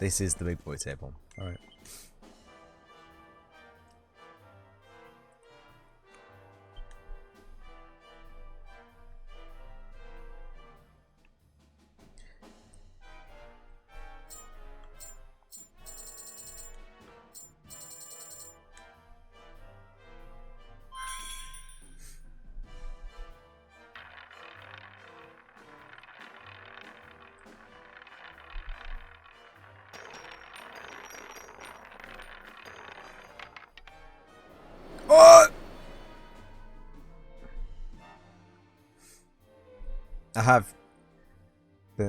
This is the big boy table. Alright.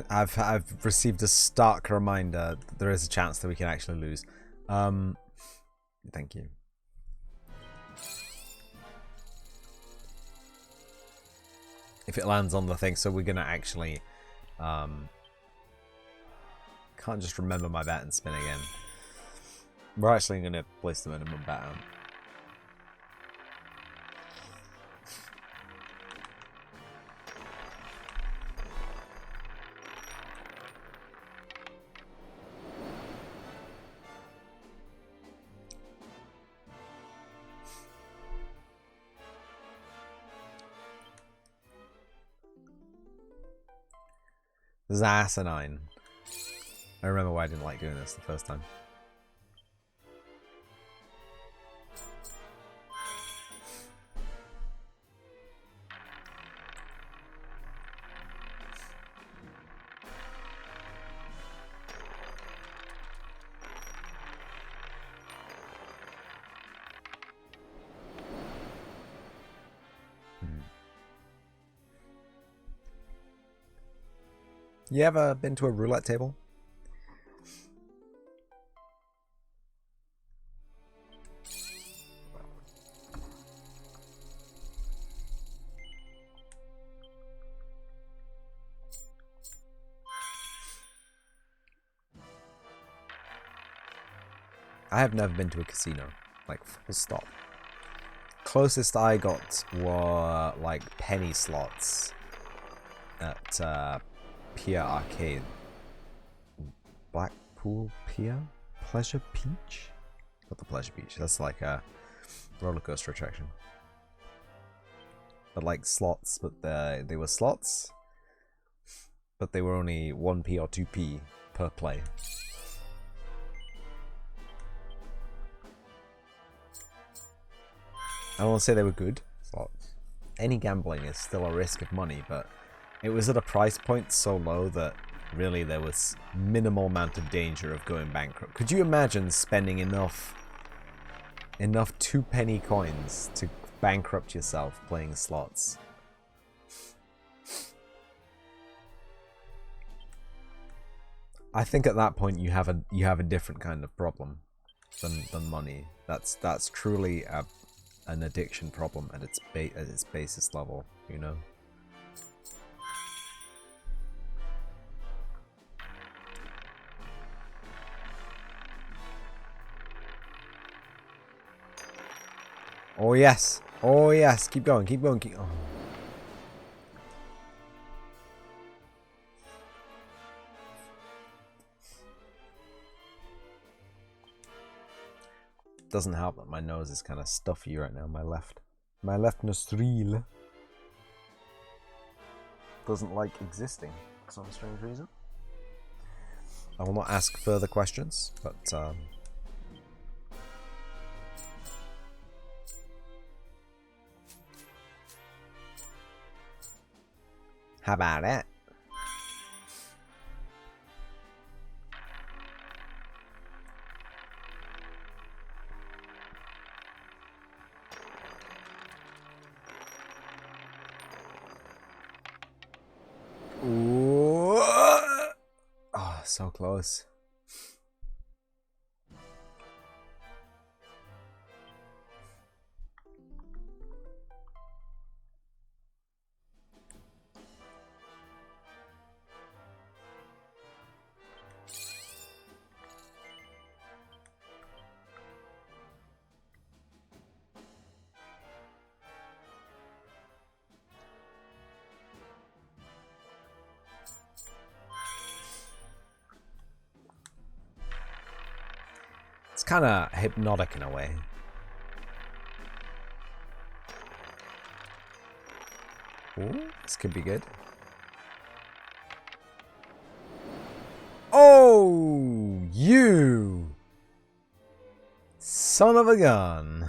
I've received a stark reminder that there is a chance that we can actually lose. Thank you. If it lands on the thing, so we're gonna actually can't just remember my bet and spin again. We're actually gonna place the minimum bet out. This is asinine. I remember why I didn't like doing this the first time. You ever been to a roulette table? I have never been to a casino, like full stop. Closest I got were like penny slots at Pier Arcade. Blackpool Pier? Pleasure Beach? Not the Pleasure Beach, that's like a roller coaster attraction. But like slots, but they were slots, but they were only 1p or 2p per play. I don't want to say they were good slots. Any gambling is still a risk of money, but it was at a price point so low that really there was minimal amount of danger of going bankrupt. Could you imagine spending enough 2-penny coins to bankrupt yourself playing slots? I think at that point you have a different kind of problem than money. That's truly an addiction problem at its basis level, you know. Oh yes, oh yes, keep going, keep going, keep. Oh. Doesn't help that my nose is kind of stuffy right now. My left nostril doesn't like existing for some strange reason. I will not ask further questions, but how about it? Ooh. Oh, so close. kind of hypnotic in a way. Ooh, this could be good. Oh, you son of a gun.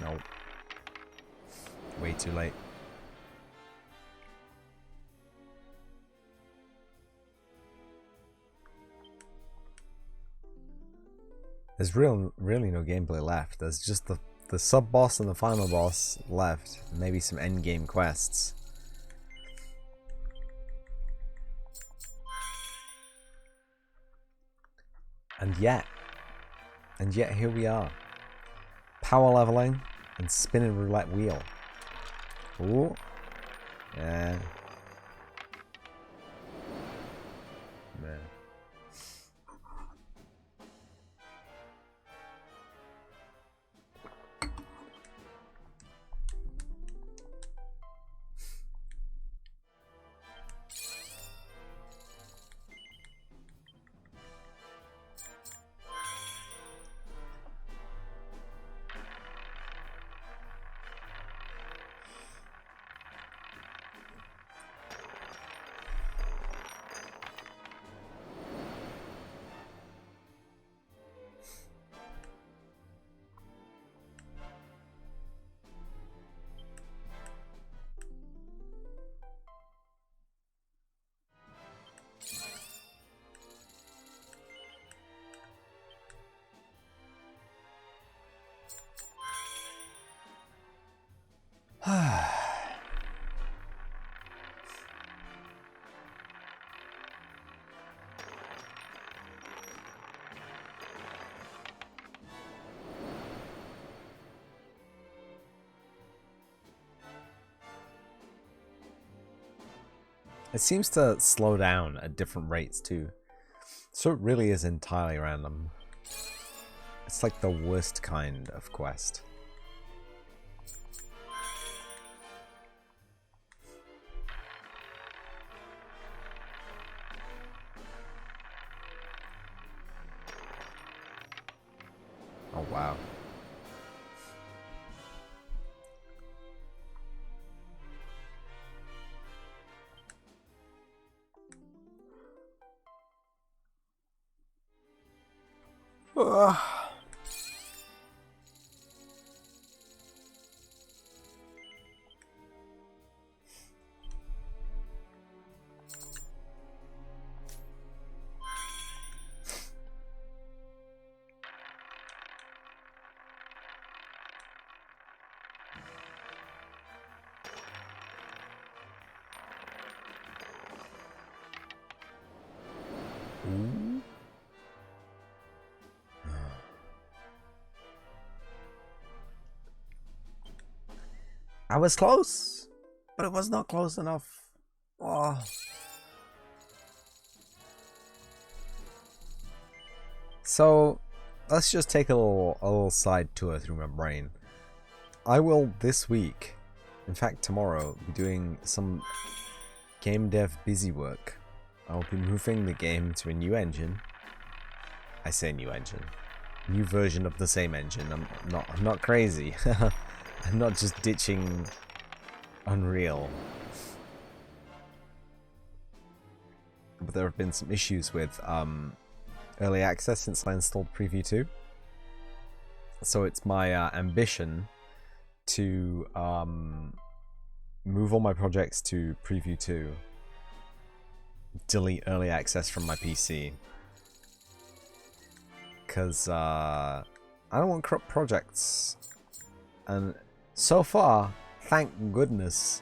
Nope. Way too late. There's really no gameplay left. There's just the sub-boss and the final boss left. Maybe some endgame quests. And yet here we are. Power leveling and spinning roulette wheel. Ooh. Yeah. Man. It seems to slow down at different rates too. So it really is entirely random. It's like the worst kind of quest. Oh wow. Ugh. Ooh. I was close, but it was not close enough. Oh. So, let's just take a little side tour through my brain. I will this week, in fact tomorrow, be doing some game dev busy work. I'll be moving the game to a new engine. I say new engine. New version of the same engine. I'm not crazy. I'm not just ditching Unreal. but there have been some issues with early access since I installed Preview 2. So it's my ambition to move all my projects to Preview 2, delete early access from my PC, because I don't want corrupt projects. And so far, thank goodness,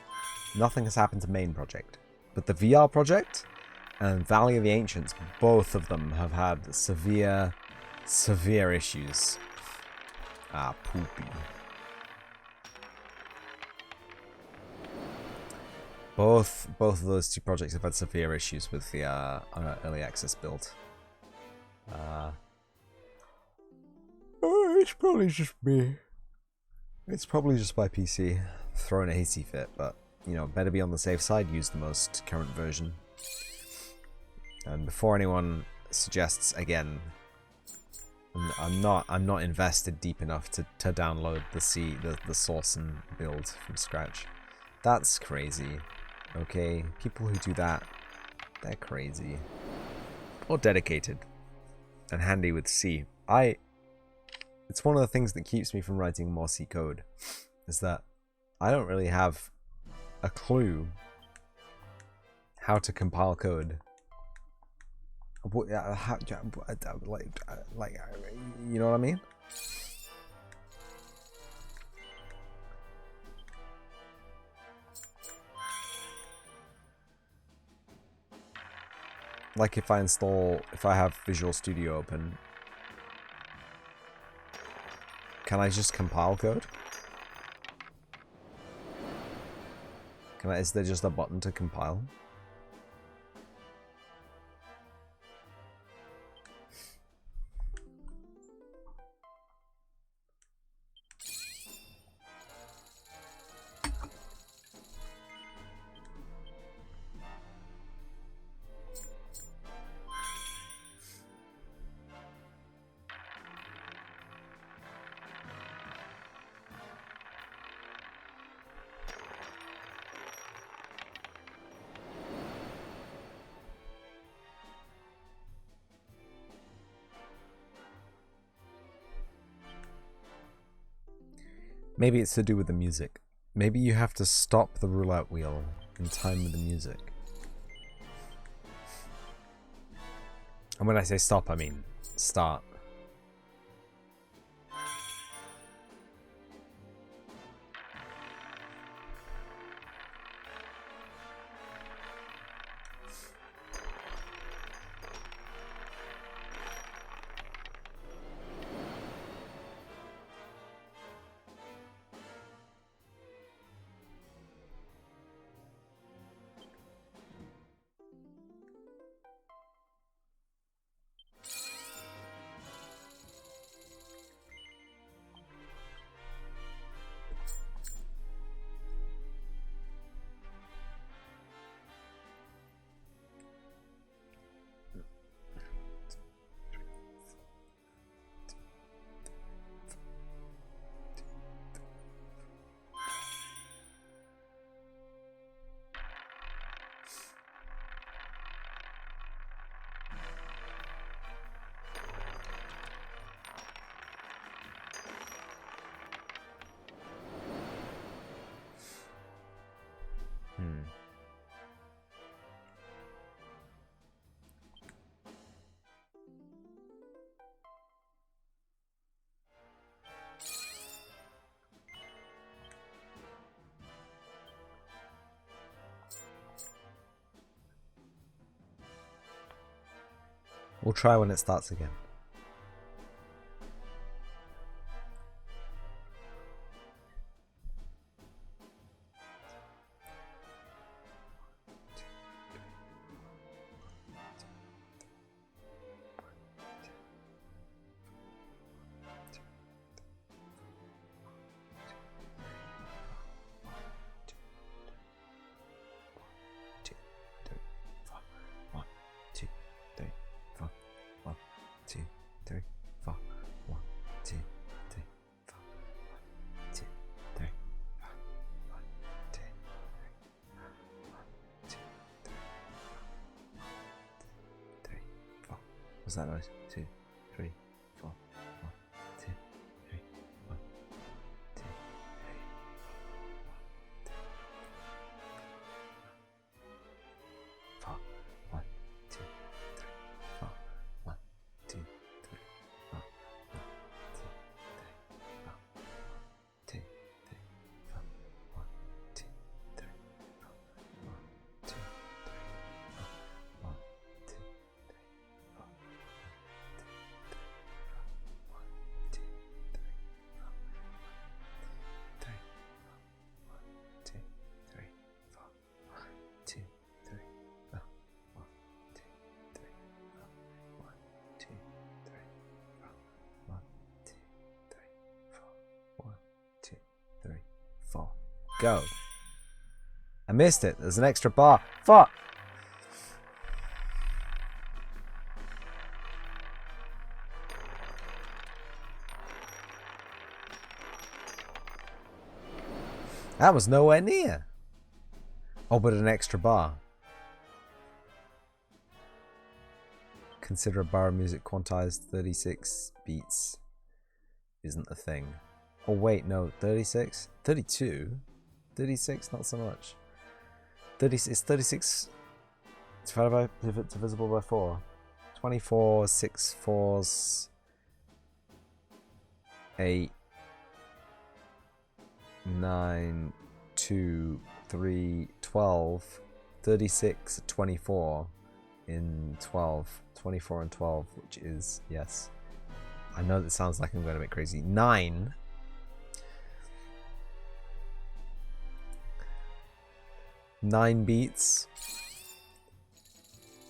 nothing has happened to main project. But the VR project and Valley of the Ancients, both of them have had severe issues. Ah, poopy. Both of those two projects have had severe issues with the early access build. It's probably just me. It's probably just my PC throwing a hasty fit, but you know, better be on the safe side. Use the most current version. And before anyone suggests again, I'm not invested deep enough to download the source and build from scratch. That's crazy. Okay, people who do that, they're crazy. Or dedicated. And handy with C. It's one of the things that keeps me from writing more C code, is that I don't really have a clue how to compile code. Like, you know what I mean? Like if I have Visual Studio open, can I just compile code? Is there just a button to compile? Maybe it's to do with the music. Maybe you have to stop the roulette wheel in time with the music. And when I say stop, I mean start. We'll try when it starts again. Two, was that noise? 2, 3, 4. 1, 2, 3, 1, 2, 3. 4. 1, 2, 3, 4. 1, 2, 3, 4. 1, 2, 3, 4. 2, 3, 4. 1, 2, 3, 4. 1, 2, 3, 4. 1, 2, 3, 4. 4. Go. I missed it. There's an extra bar. Fuck. That was nowhere near. Oh, but an extra bar. Consider a bar of music quantized 36 beats isn't a thing. Oh wait, no, 36? 32? 36? Not so much. 30, it's 36 divided by, divisible by 4. 24, 6 fours, 8, 9, 2, 3, 12, 36, 24 in 12. 24 and 12, which is, yes. I know that sounds like I'm going a bit crazy. 9. Nine beats,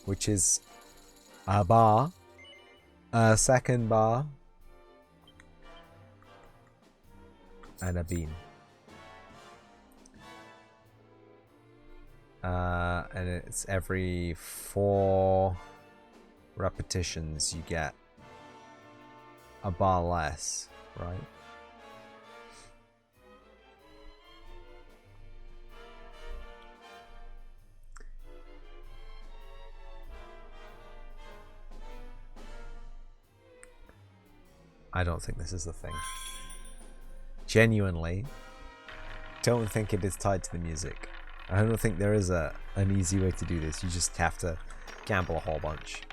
which is a bar, a second bar, and a beam. And it's every 4 repetitions you get a bar less, right? I don't think this is the thing. Genuinely, don't think it is tied to the music. I don't think there is an easy way to do this. You just have to gamble a whole bunch.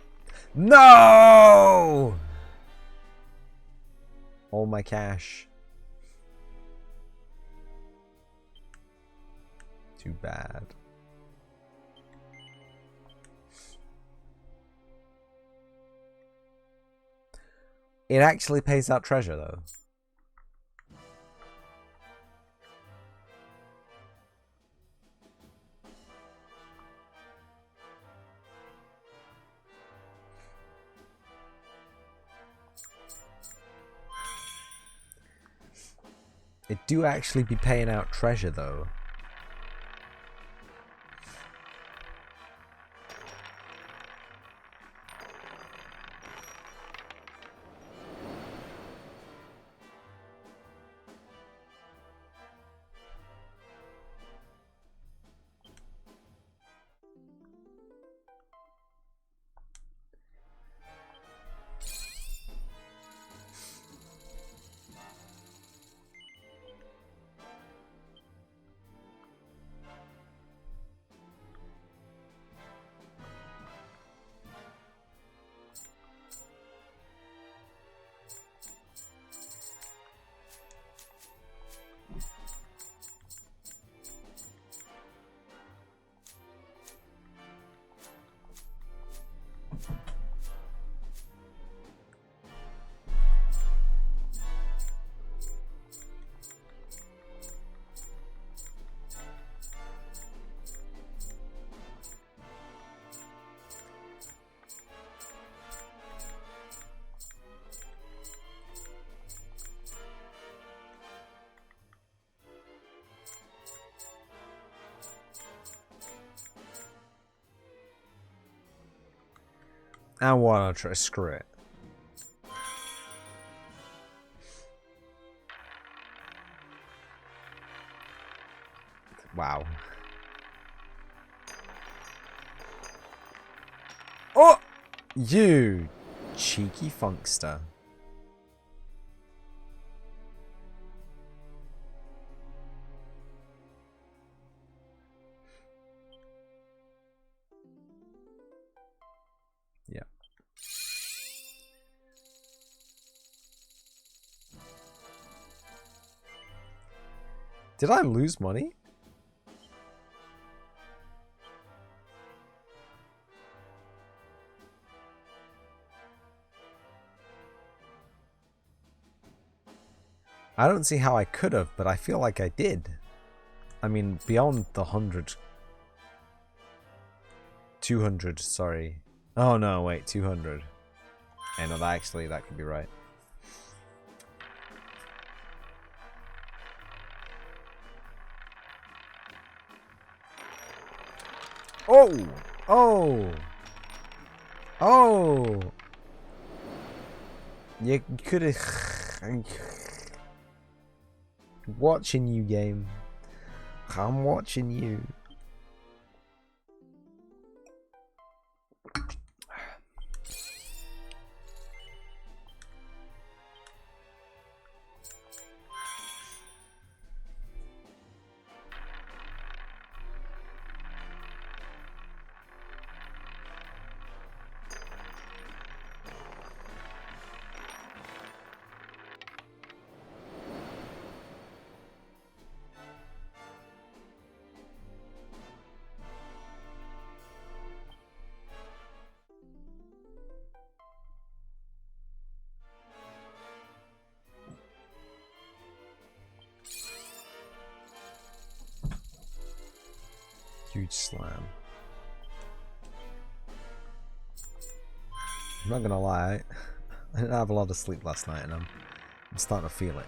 No! All my cash. Too bad. It actually pays out treasure, though. It do actually be paying out treasure, though. I wanna try screw it. Wow. Oh! You cheeky funkster. Yeah. Did I lose money? I don't see how I could have, but I feel like I did. I mean, beyond the 100. 200, sorry. Oh no, wait, 200. And no, actually, that could be right. Oh! Oh! Oh! You could have... Watching you, game. I'm watching you. Huge slam. I'm not gonna lie, I didn't have a lot of sleep last night and I'm starting to feel it.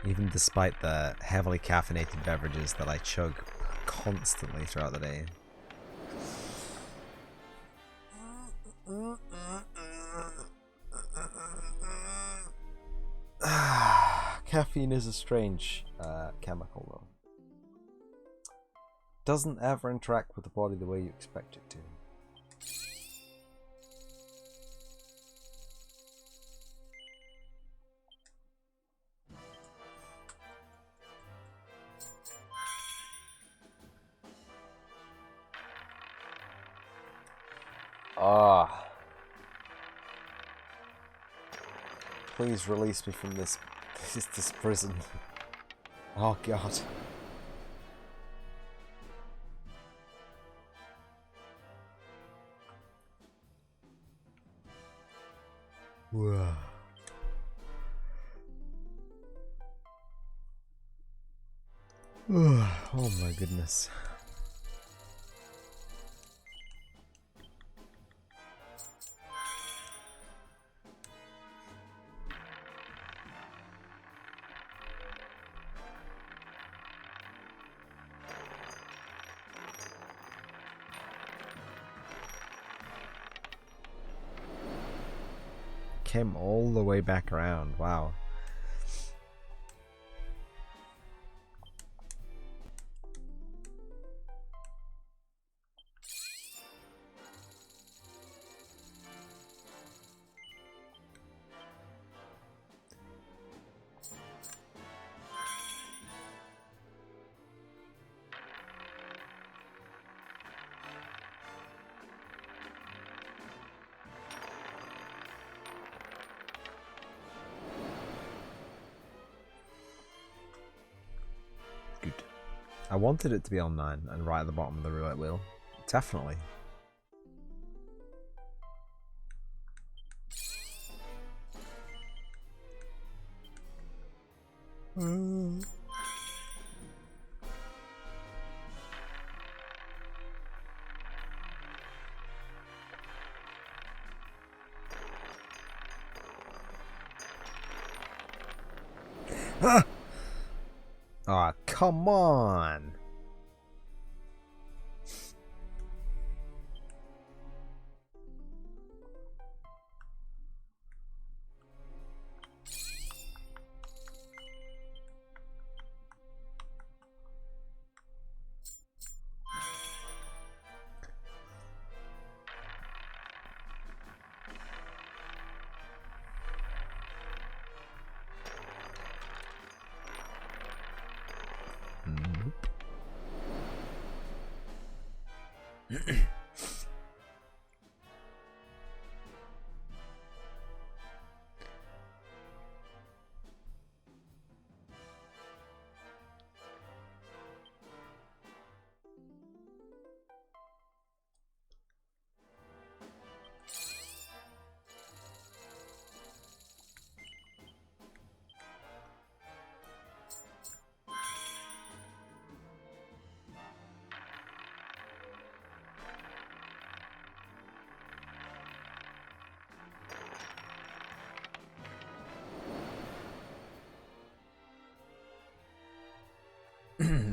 Even despite the heavily caffeinated beverages that I chug constantly throughout the day. Caffeine is a strange chemical though. Doesn't ever interact with the body the way you expect it to. Ah. Please release me from this prison. Oh god. Whoa. Oh my goodness. Came all the way back around. Wow. I wanted it to be on 9 and right at the bottom of the roulette wheel. Definitely. Ah, come on.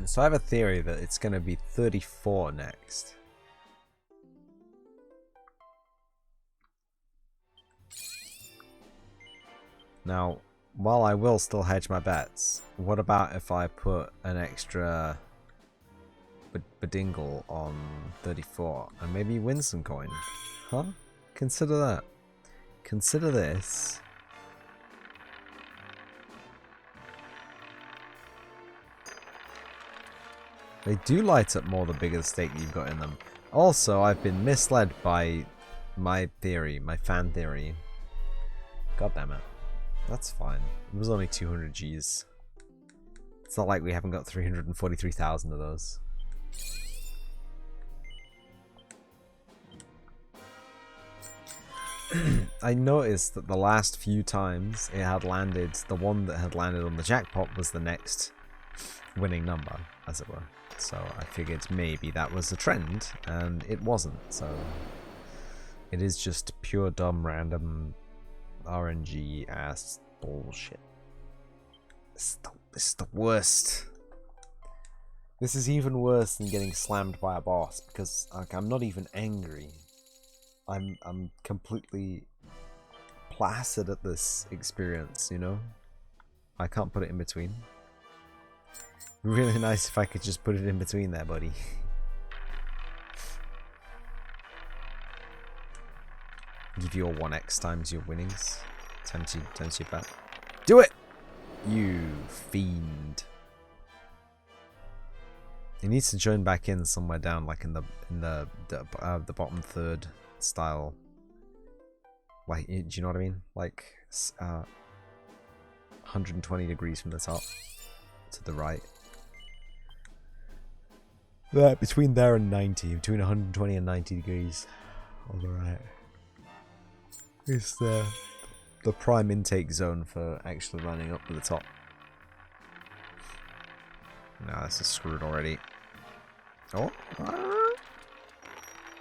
So I have a theory that it's going to be 34 next. Now, while I will still hedge my bets, what about if I put an extra badingle on 34 and maybe win some coin? Huh? Consider that. Consider this. They do light up more the bigger the stake you've got in them. Also, I've been misled by my theory, my fan theory. God damn it. That's fine. It was only 200 Gs. It's not like we haven't got 343,000 of those. I noticed that the last few times it had landed, the one that had landed on the jackpot was the next winning number, as it were. So I figured maybe that was a trend, and it wasn't. So it is just pure dumb random RNG ass bullshit. This is the worst. This is even worse than getting slammed by a boss, because like, I'm not even angry. I'm completely placid at this experience, you know? I can't put it in between. Really nice if I could just put it in between there, buddy. Give you a 1x times your winnings. Times your bet. Do it! You fiend. He needs to join back in somewhere down, like in the bottom third style. Like, do you know what I mean? Like 120 degrees from the top to the right. That between there and 90, between 120 and 90 degrees on the right. It's the prime intake zone for actually lining up to the top. No, this is screwed already. Oh,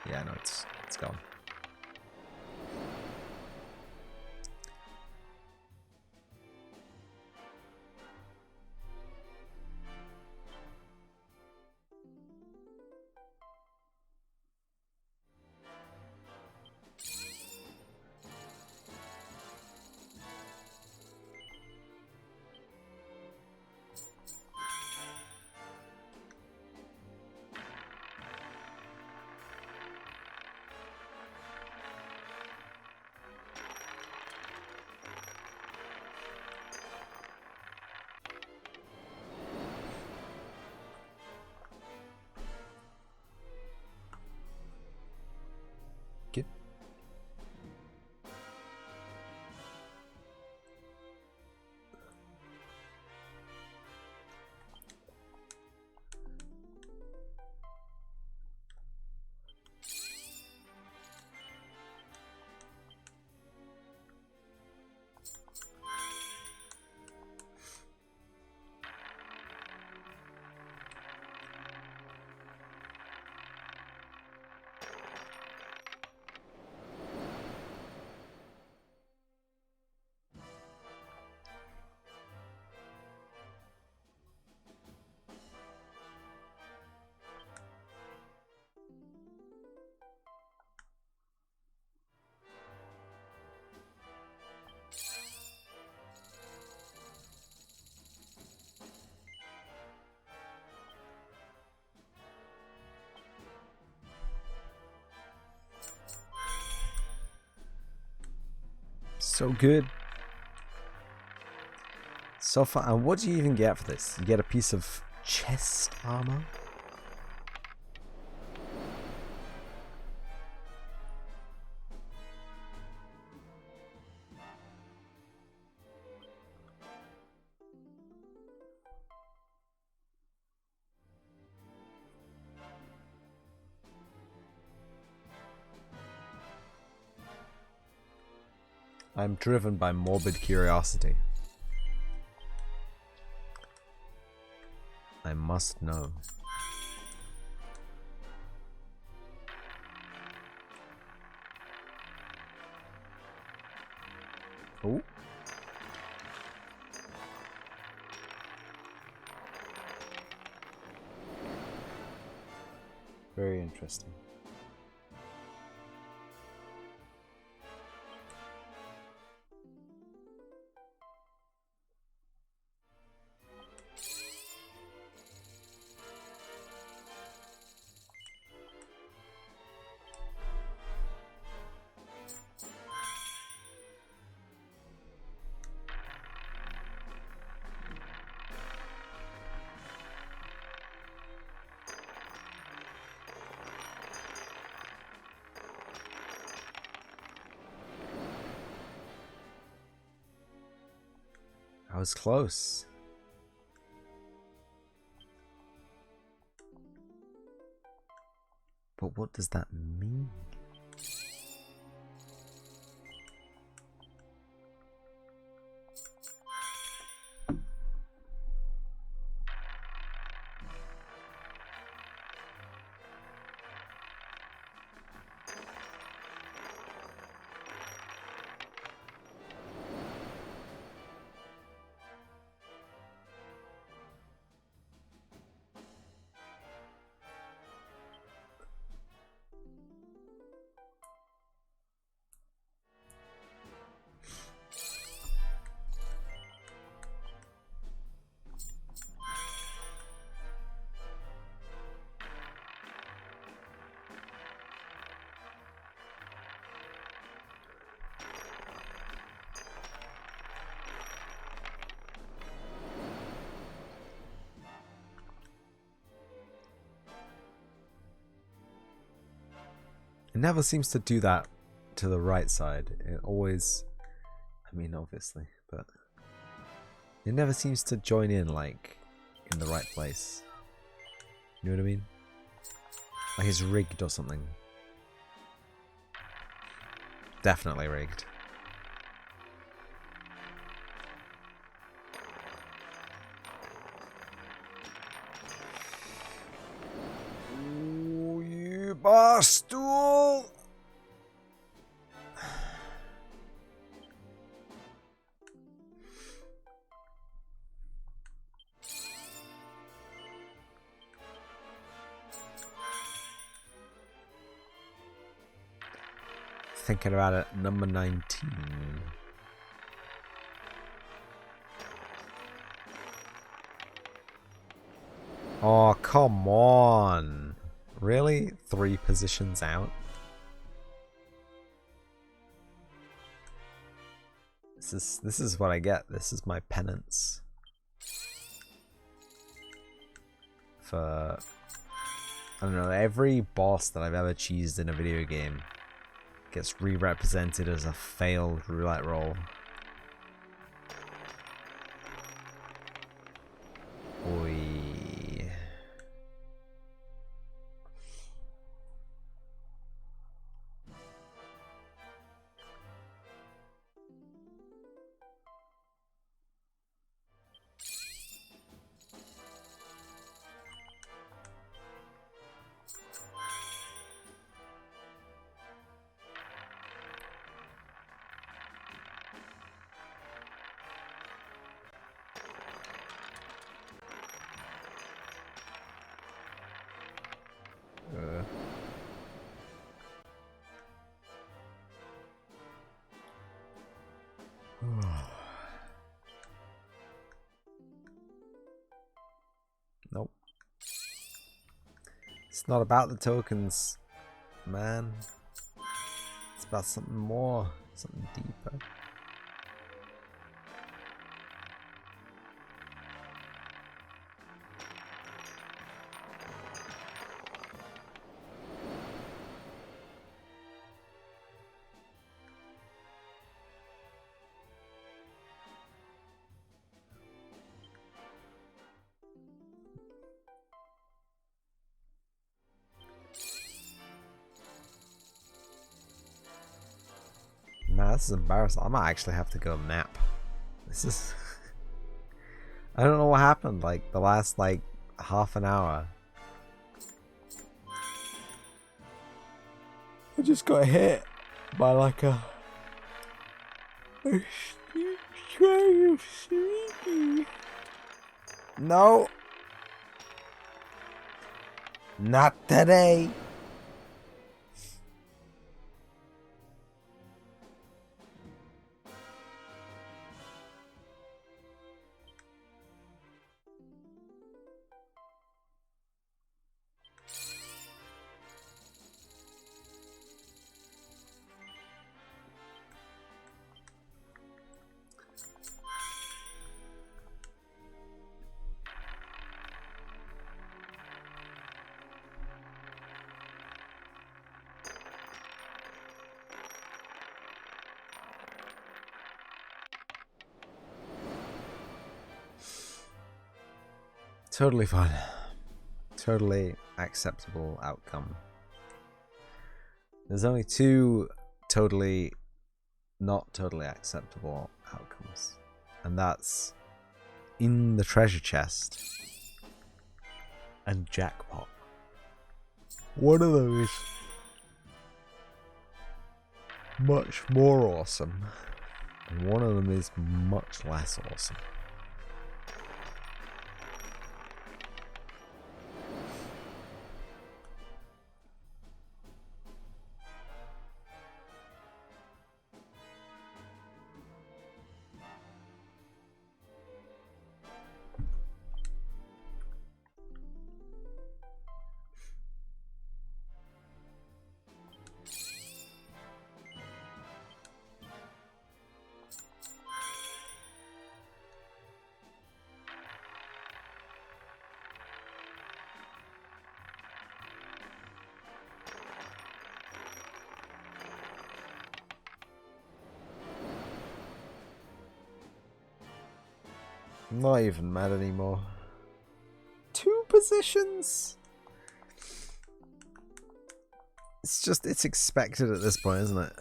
yeah, no, it's gone. So good. So far. And what do you even get for this? You get a piece of chest armor? I'm driven by morbid curiosity. I must know. Oh. Very interesting. I was close. But what does that mean? It never seems to do that to the right side. It always, I mean, obviously, but it never seems to join in, like, in the right place. You know what I mean? Like it's rigged or something. Definitely rigged. Ooh, you barstool! Thinking about it, number 19. Oh, come on. Really? 3 positions out? This is what I get. This is my penance. For, I don't know, every boss that I've ever cheesed in a video game gets re-represented as a failed roulette roll. Oi. Nope. It's not about the tokens, man. It's about something more, something deeper. this is embarrassing. I might actually have to go nap. This is... I don't know what happened, like, the last, like, half an hour. I just got hit by, like, a string of sleepy. No! Not today! Totally fine. Totally acceptable outcome. There's only two totally not totally acceptable outcomes. And that's in the treasure chest and jackpot. One of them is much more awesome. And one of them is much less awesome. I'm not even mad anymore. 2 positions? It's expected at this point, isn't it?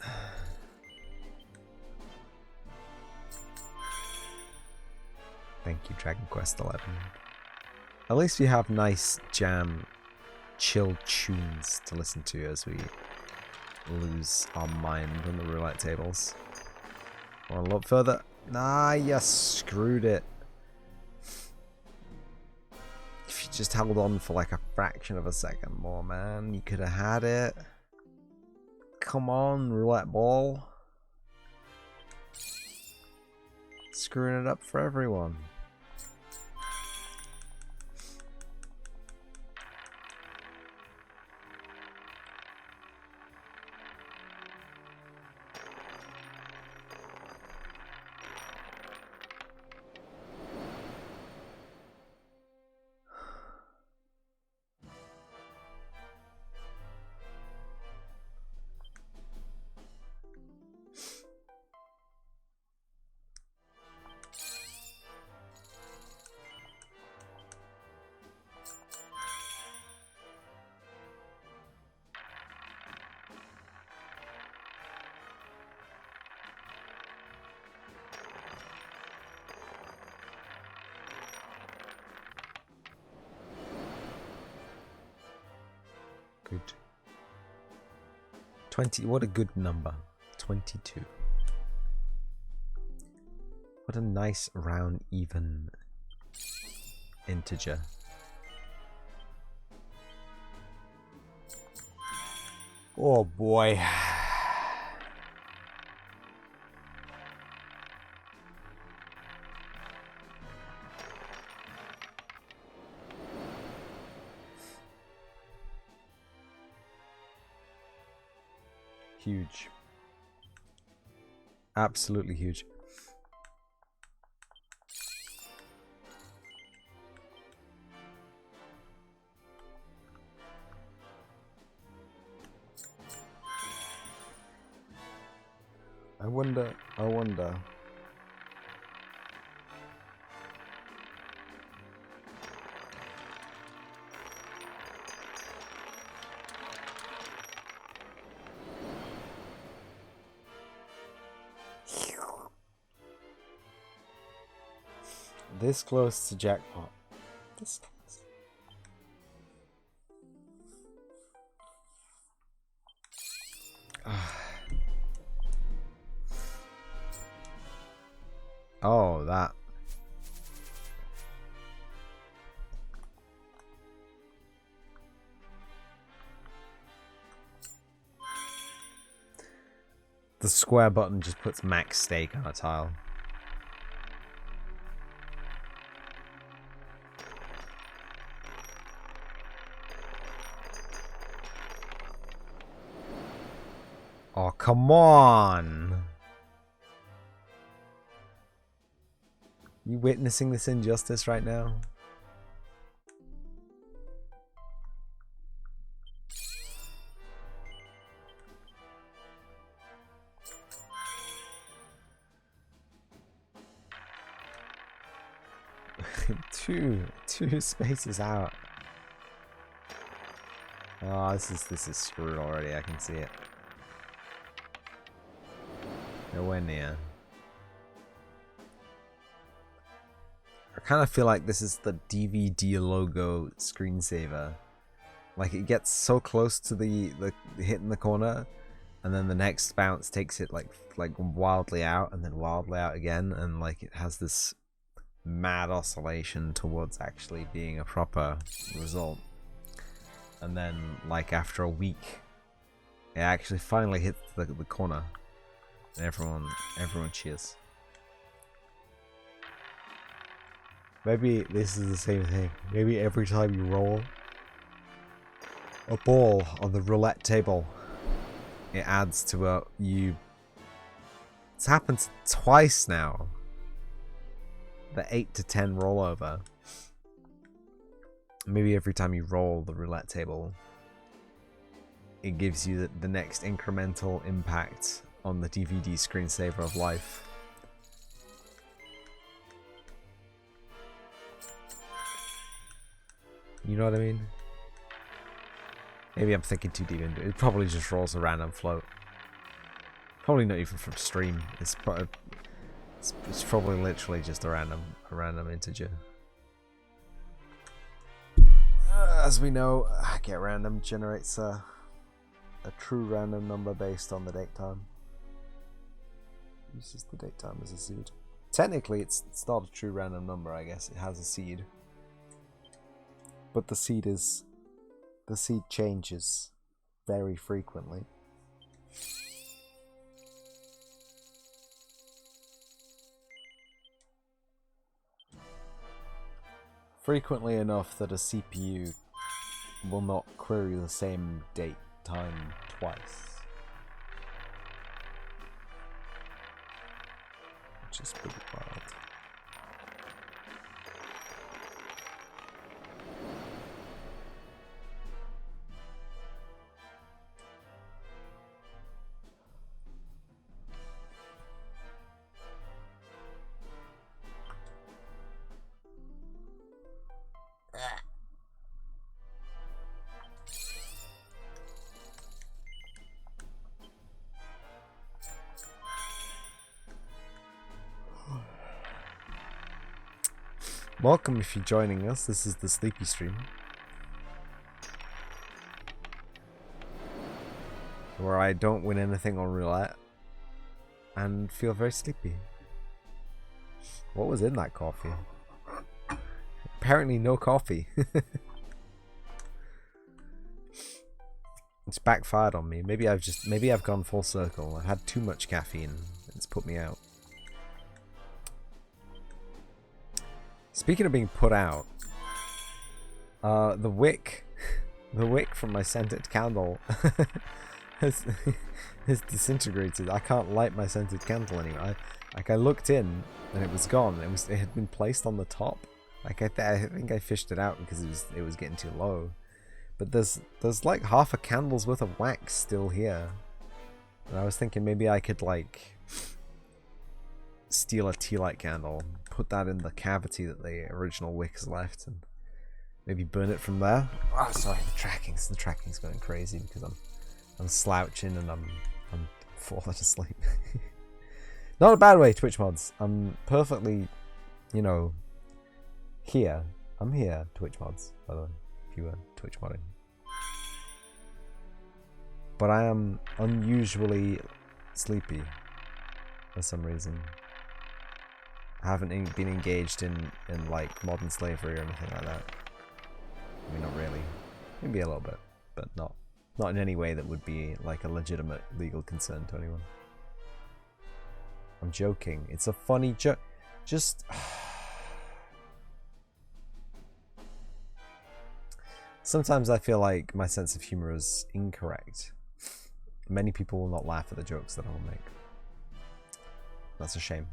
Thank you, Dragon Quest XI. At least we have nice jam, chill tunes to listen to as we lose our mind on the roulette tables. Want to look further? Nah, you screwed it. If you just held on for like a fraction of a second more, man, you could have had it. Come on, roulette ball. Screwing it up for everyone. Good. 20, what a good number. 22. What a nice round even integer. Oh boy. Huge. Absolutely huge. I wonder. This close to jackpot. This close. Oh, that. The square button just puts max stake on a tile. Oh, come on! You witnessing this injustice right now? two spaces out. Oh, this is screwed already. I can see it. Nowhere near. I kind of feel like this is the DVD logo screensaver. Like it gets so close to the hit in the corner, and then the next bounce takes it like wildly out, and then wildly out again, and like it has this mad oscillation towards actually being a proper result. And then like after a week, it actually finally hits the corner, and everyone cheers. Maybe this is the same thing. Maybe every time you roll a ball on the roulette table, it adds to a you. It's happened twice now. The 8 to 10 rollover. Maybe every time you roll the roulette table, it gives you the next incremental impact on the DVD screensaver of life. You know what I mean? Maybe I'm thinking too deep into it. It probably just rolls a random float. Probably not even from stream. It's probably literally just a random integer. As we know, get random generates a true random number based on the date time. Uses the date time as a seed. Technically, it's not a true random number. I guess it has a seed, but the seed changes very frequently. Frequently enough that a CPU will not query the same date time twice. Which is pretty wild. Welcome if you're joining us. This is the Sleepy Stream, where I don't win anything on roulette and feel very sleepy. What was in that coffee? Apparently no coffee. It's backfired on me. Maybe I've gone full circle. I've had too much caffeine and it's put me out. Speaking of being put out, the wick from my scented candle has disintegrated. I can't light my scented candle anymore. I looked in and it was gone. It had been placed on the top. Like I think I fished it out because it was getting too low. But there's like half a candle's worth of wax still here. And I was thinking maybe I could like steal a tea light candle, put that in the cavity that the original wick has left, and maybe burn it from there. Oh, sorry, the tracking's going crazy because I'm slouching and I'm falling asleep. Not a bad way, Twitch mods. I'm perfectly, Here. I'm here, Twitch mods, by the way, if you were Twitch modding. But I am unusually sleepy for some reason. I haven't been engaged in like modern slavery or anything like that. I mean, not really. Maybe a little bit, but not in any way that would be like a legitimate legal concern to anyone. I'm joking. It's a funny joke. Just... Sometimes I feel like my sense of humor is incorrect. Many people will not laugh at the jokes that I will make. That's a shame.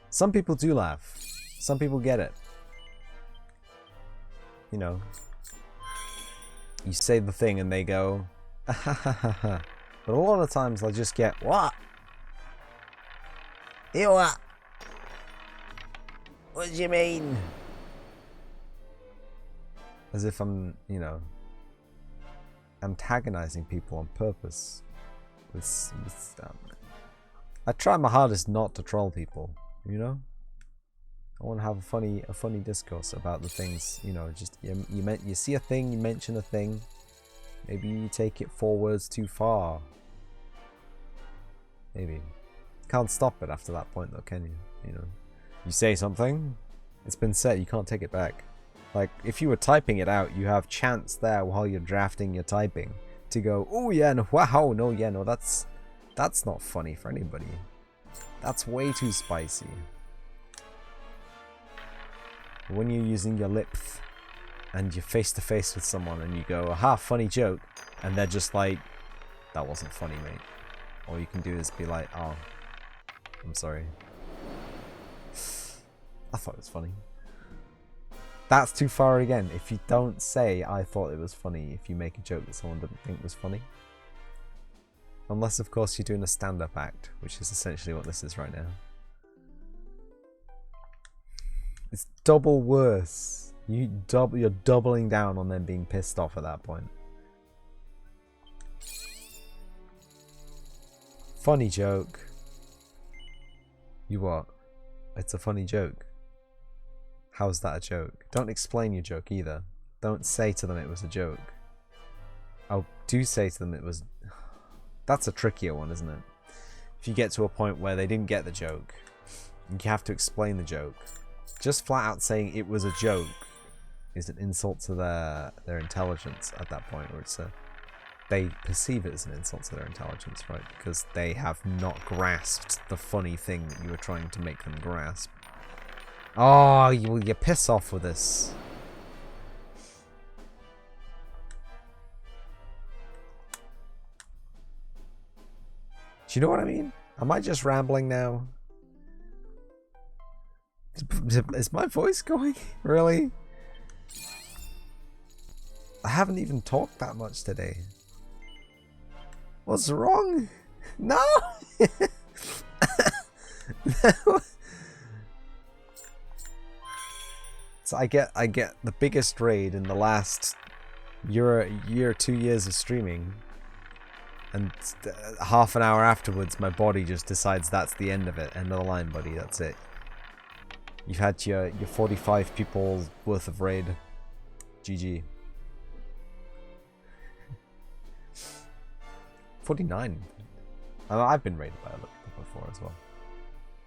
Some people do laugh. Some people get it. You know. You say the thing and they go, but a lot of times I'll just get, what? You what? What do you mean? As if I'm, you know, antagonizing people on purpose. I try my hardest not to troll people, you know? I want to have a funny discourse about the things, you know, just you see a thing, you mention a thing, maybe you take it forwards too far. Maybe. Can't stop it after that point though, can you? You know. You say something, it's been said, you can't take it back. Like, if you were typing it out, you have chance there while you're drafting your typing to go, oh yeah, no, wow, no, yeah, no, that's not funny for anybody. That's way too spicy. When you're using your lips and you're face to face with someone and you go, aha, funny joke, and they're just like, that wasn't funny, mate. All you can do is be like, oh, I'm sorry. I thought it was funny. That's too far again. If you don't say, I thought it was funny, if you make a joke that someone didn't think was funny. Unless, of course, you're doing a stand-up act, which is essentially what this is right now. It's double worse. You're doubling down on them being pissed off at that point. Funny joke. You what? It's a funny joke. How's that a joke? Don't explain your joke either. Don't say to them it was a joke. Oh, do say to them it was... That's a trickier one, isn't it? If you get to a point where they didn't get the joke, you have to explain the joke. Just flat out saying it was a joke is an insult to their intelligence at that point, or it's a... They perceive it as an insult to their intelligence, right? Because they have not grasped the funny thing that you were trying to make them grasp. Oh, you piss off with this. Do you know what I mean? Am I just rambling now? Is my voice going? Really? I haven't even talked that much today. What's wrong? No! No. So I get the biggest raid in the last year, 2 years of streaming, and half an hour afterwards my body just decides that's the end of it. End of the line, buddy, that's it. You've had your 45 people worth of raid. GG. 49. I've been raided by other people before as well.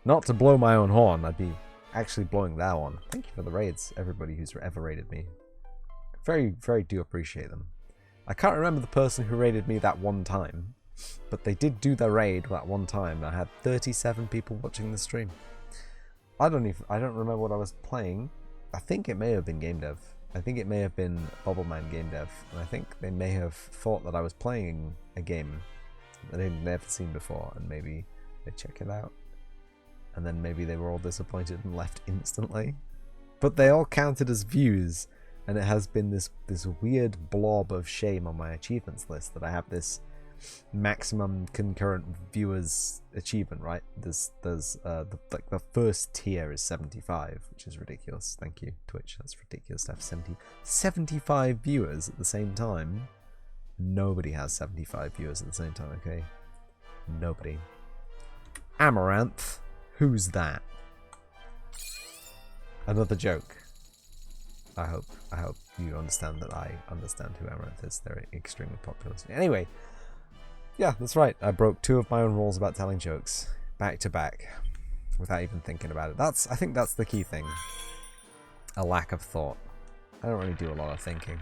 Not to blow my own horn, I'd be actually blowing that one. Thank you for the raids, everybody who's ever raided me. Very, very do appreciate them. I can't remember the person who raided me that one time, but they did do the raid that one time. I had 37 people watching the stream. I don't remember what I was playing. I think it may have been game dev. I think it may have been Bobbleman game dev, and I think they may have thought that I was playing a game that they'd never seen before, and maybe they'd check it out. And then maybe they were all disappointed and left instantly. But they all counted as views, and it has been this weird blob of shame on my achievements list that I have this maximum concurrent viewers achievement, right? The first tier is 75, which is ridiculous. Thank you, Twitch. That's ridiculous to have 75 viewers at the same time. Nobody has 75 viewers at the same time, okay? Nobody. Amaranth. Who's that? Another joke. I hope you understand that I understand who Amaranth is. They're extremely popular. Anyway, yeah, that's right. I broke 2 of my own rules about telling jokes back to back without even thinking about it. I think that's the key thing. A lack of thought. I don't really do a lot of thinking.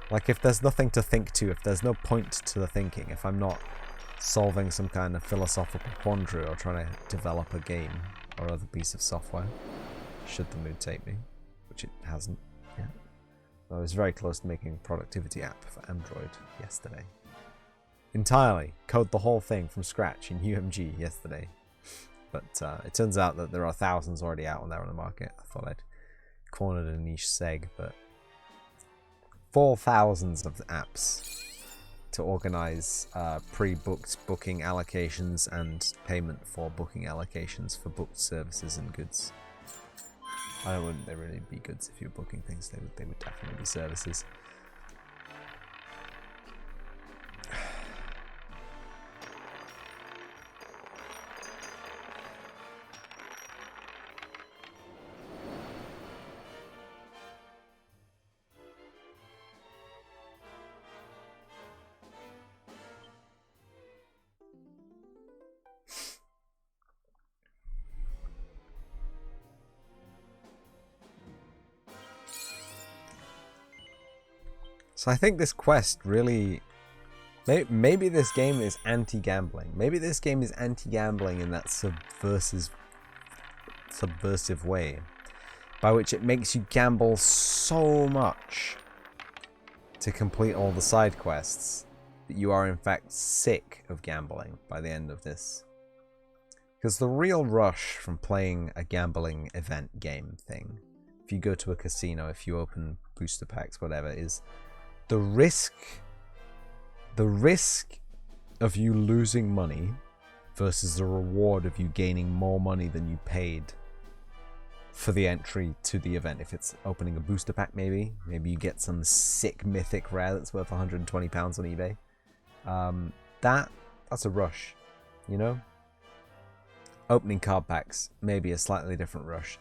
Like, if there's nothing to think to, if there's no point to the thinking, if I'm not solving some kind of philosophical quandary or trying to develop a game or other piece of software, should the mood take me, which it hasn't yet. I was very close to making a productivity app for Android yesterday. Entirely. Code the whole thing from scratch in UMG yesterday. But it turns out that there are thousands already out on there on the market. I thought I'd cornered a niche seg, but 4,000 of the apps to organize pre-booked booking allocations and payment for booking allocations for booked services and goods. Wouldn't they really be goods if you're booking things? They would definitely be services. So I think this quest really... Maybe this game is anti-gambling. Maybe this game is anti-gambling in that subversive way, by which it makes you gamble so much to complete all the side quests that you are in fact sick of gambling by the end of this. Because the real rush from playing a gambling event game thing, if you go to a casino, if you open booster packs, whatever, is the risk of you losing money versus the reward of you gaining more money than you paid for the entry to the event. If it's opening a booster pack, maybe you get some sick mythic rare that's worth £120 on eBay. That's a rush, you know? Opening card packs, maybe a slightly different rush.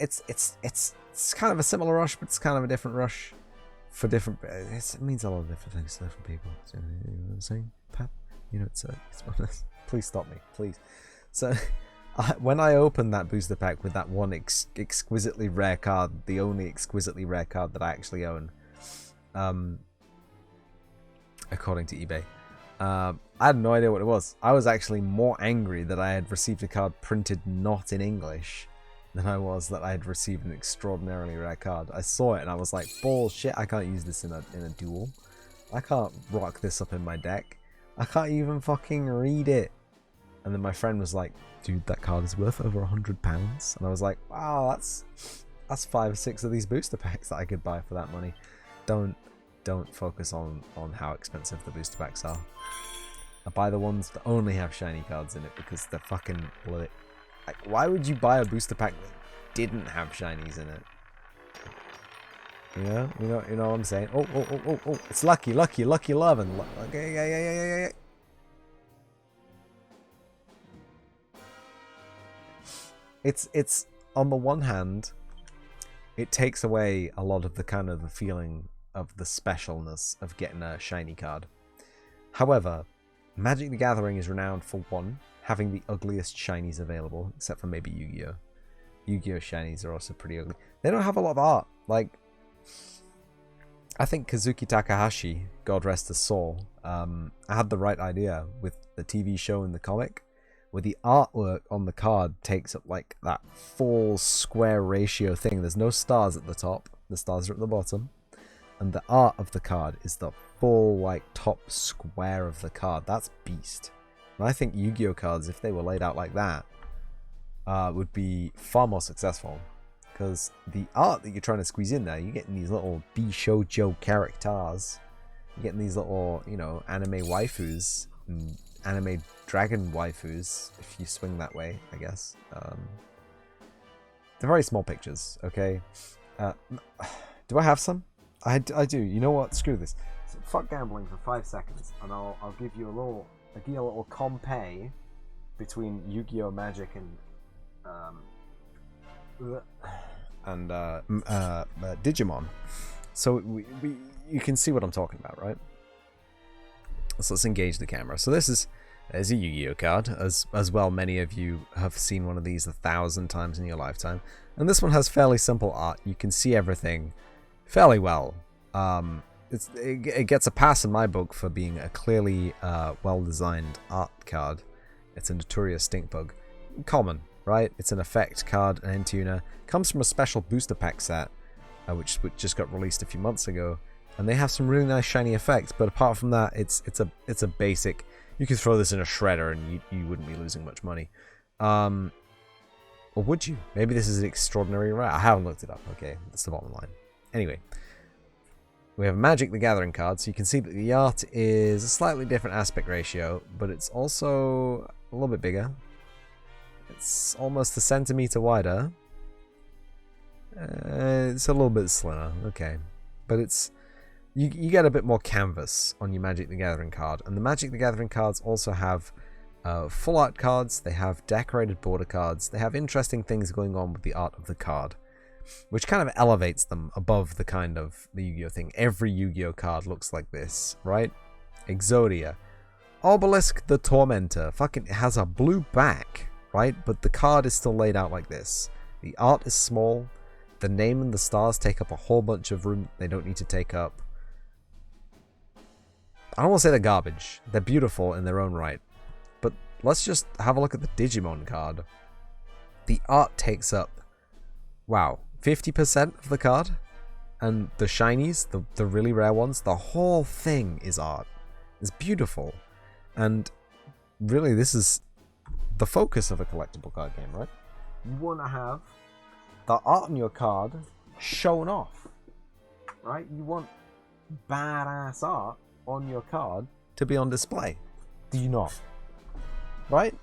It's kind of a similar rush, but it's kind of a different rush. For different, it means a lot of different things to different people. You know what I'm saying, Pat? You know, it's please stop me, please. So, when I opened that booster pack with that one exquisitely rare card, the only exquisitely rare card that I actually own, according to eBay, I had no idea what it was. I was actually more angry that I had received a card printed not in English than I was that I had received an extraordinarily rare card. I saw it and I was like, bullshit, I can't use this in a duel. I can't rock this up in my deck. I can't even fucking read it. And then my friend was like, dude, that card is worth over £100. And I was like, wow, that's 5 or 6 of these booster packs that I could buy for that money. Don't focus on how expensive the booster packs are. I buy the ones that only have shiny cards in it because they're fucking lit. Like, why would you buy a booster pack that didn't have shinies in it? You know what I'm saying? Oh! It's lucky 11. Okay, yeah. It's on the one hand, it takes away a lot of the kind of the feeling of the specialness of getting a shiny card. However, Magic the Gathering is renowned for one, having the ugliest shinies available, except for maybe Yu-Gi-Oh! Yu-Gi-Oh! Shinies are also pretty ugly. They don't have a lot of art. Like, I think Kazuki Takahashi, God rest his soul, had the right idea with the TV show and the comic, where the artwork on the card takes up like that full square ratio thing. There's no stars at the top, the stars are at the bottom, and the art of the card is the full like top square of the card. That's beast. And I think Yu-Gi-Oh! Cards, if they were laid out like that, would be far more successful. Because the art that you're trying to squeeze in there, you're getting these little Bishoujo characters. You're getting these little, you know, anime waifus, and anime dragon waifus, if you swing that way, I guess. They're very small pictures, okay? Do I have some? I do. You know what? Screw this. So fuck gambling for 5 seconds, and I'll give you a little compare between Yu-Gi-Oh! Magic and and Digimon. So you can see what I'm talking about, right? So let's engage the camera. So there's a Yu-Gi-Oh card, as well. Many of you have seen one of these 1,000 times in your lifetime, and this one has fairly simple art. You can see everything fairly well. It gets a pass in my book for being a clearly well-designed art card. It's a notorious stink bug. Common, right? It's an effect card, an end tuner. Comes from a special booster pack set, which just got released a few months ago, and they have some really nice shiny effects. But apart from that, it's a basic. You could throw this in a shredder and you wouldn't be losing much money. Or would you? Maybe this is an extraordinary rare. I haven't looked it up. Okay, that's the bottom line. Anyway, we have Magic the Gathering card, so you can see that the art is a slightly different aspect ratio, but it's also a little bit bigger. It's almost a centimeter wider. It's a little bit slimmer, okay. But it's you get a bit more canvas on your Magic the Gathering card, and the Magic the Gathering cards also have full art cards, they have decorated border cards, they have interesting things going on with the art of the card, which kind of elevates them above the kind of the Yu-Gi-Oh thing. Every Yu-Gi-Oh card looks like this, right? Exodia. Obelisk the Tormentor. Fucking, it has a blue back, right? But the card is still laid out like this. The art is small. The name and the stars take up a whole bunch of room they don't need to take up. I don't want to say they're garbage. They're beautiful in their own right. But let's just have a look at the Digimon card. The art takes up, wow, 50% of the card. And the shinies, the really rare ones, the whole thing is art. It's beautiful. And really, this is the focus of a collectible card game, right? You want to have the art on your card shown off, right? You want badass art on your card to be on display. Do you not? Right?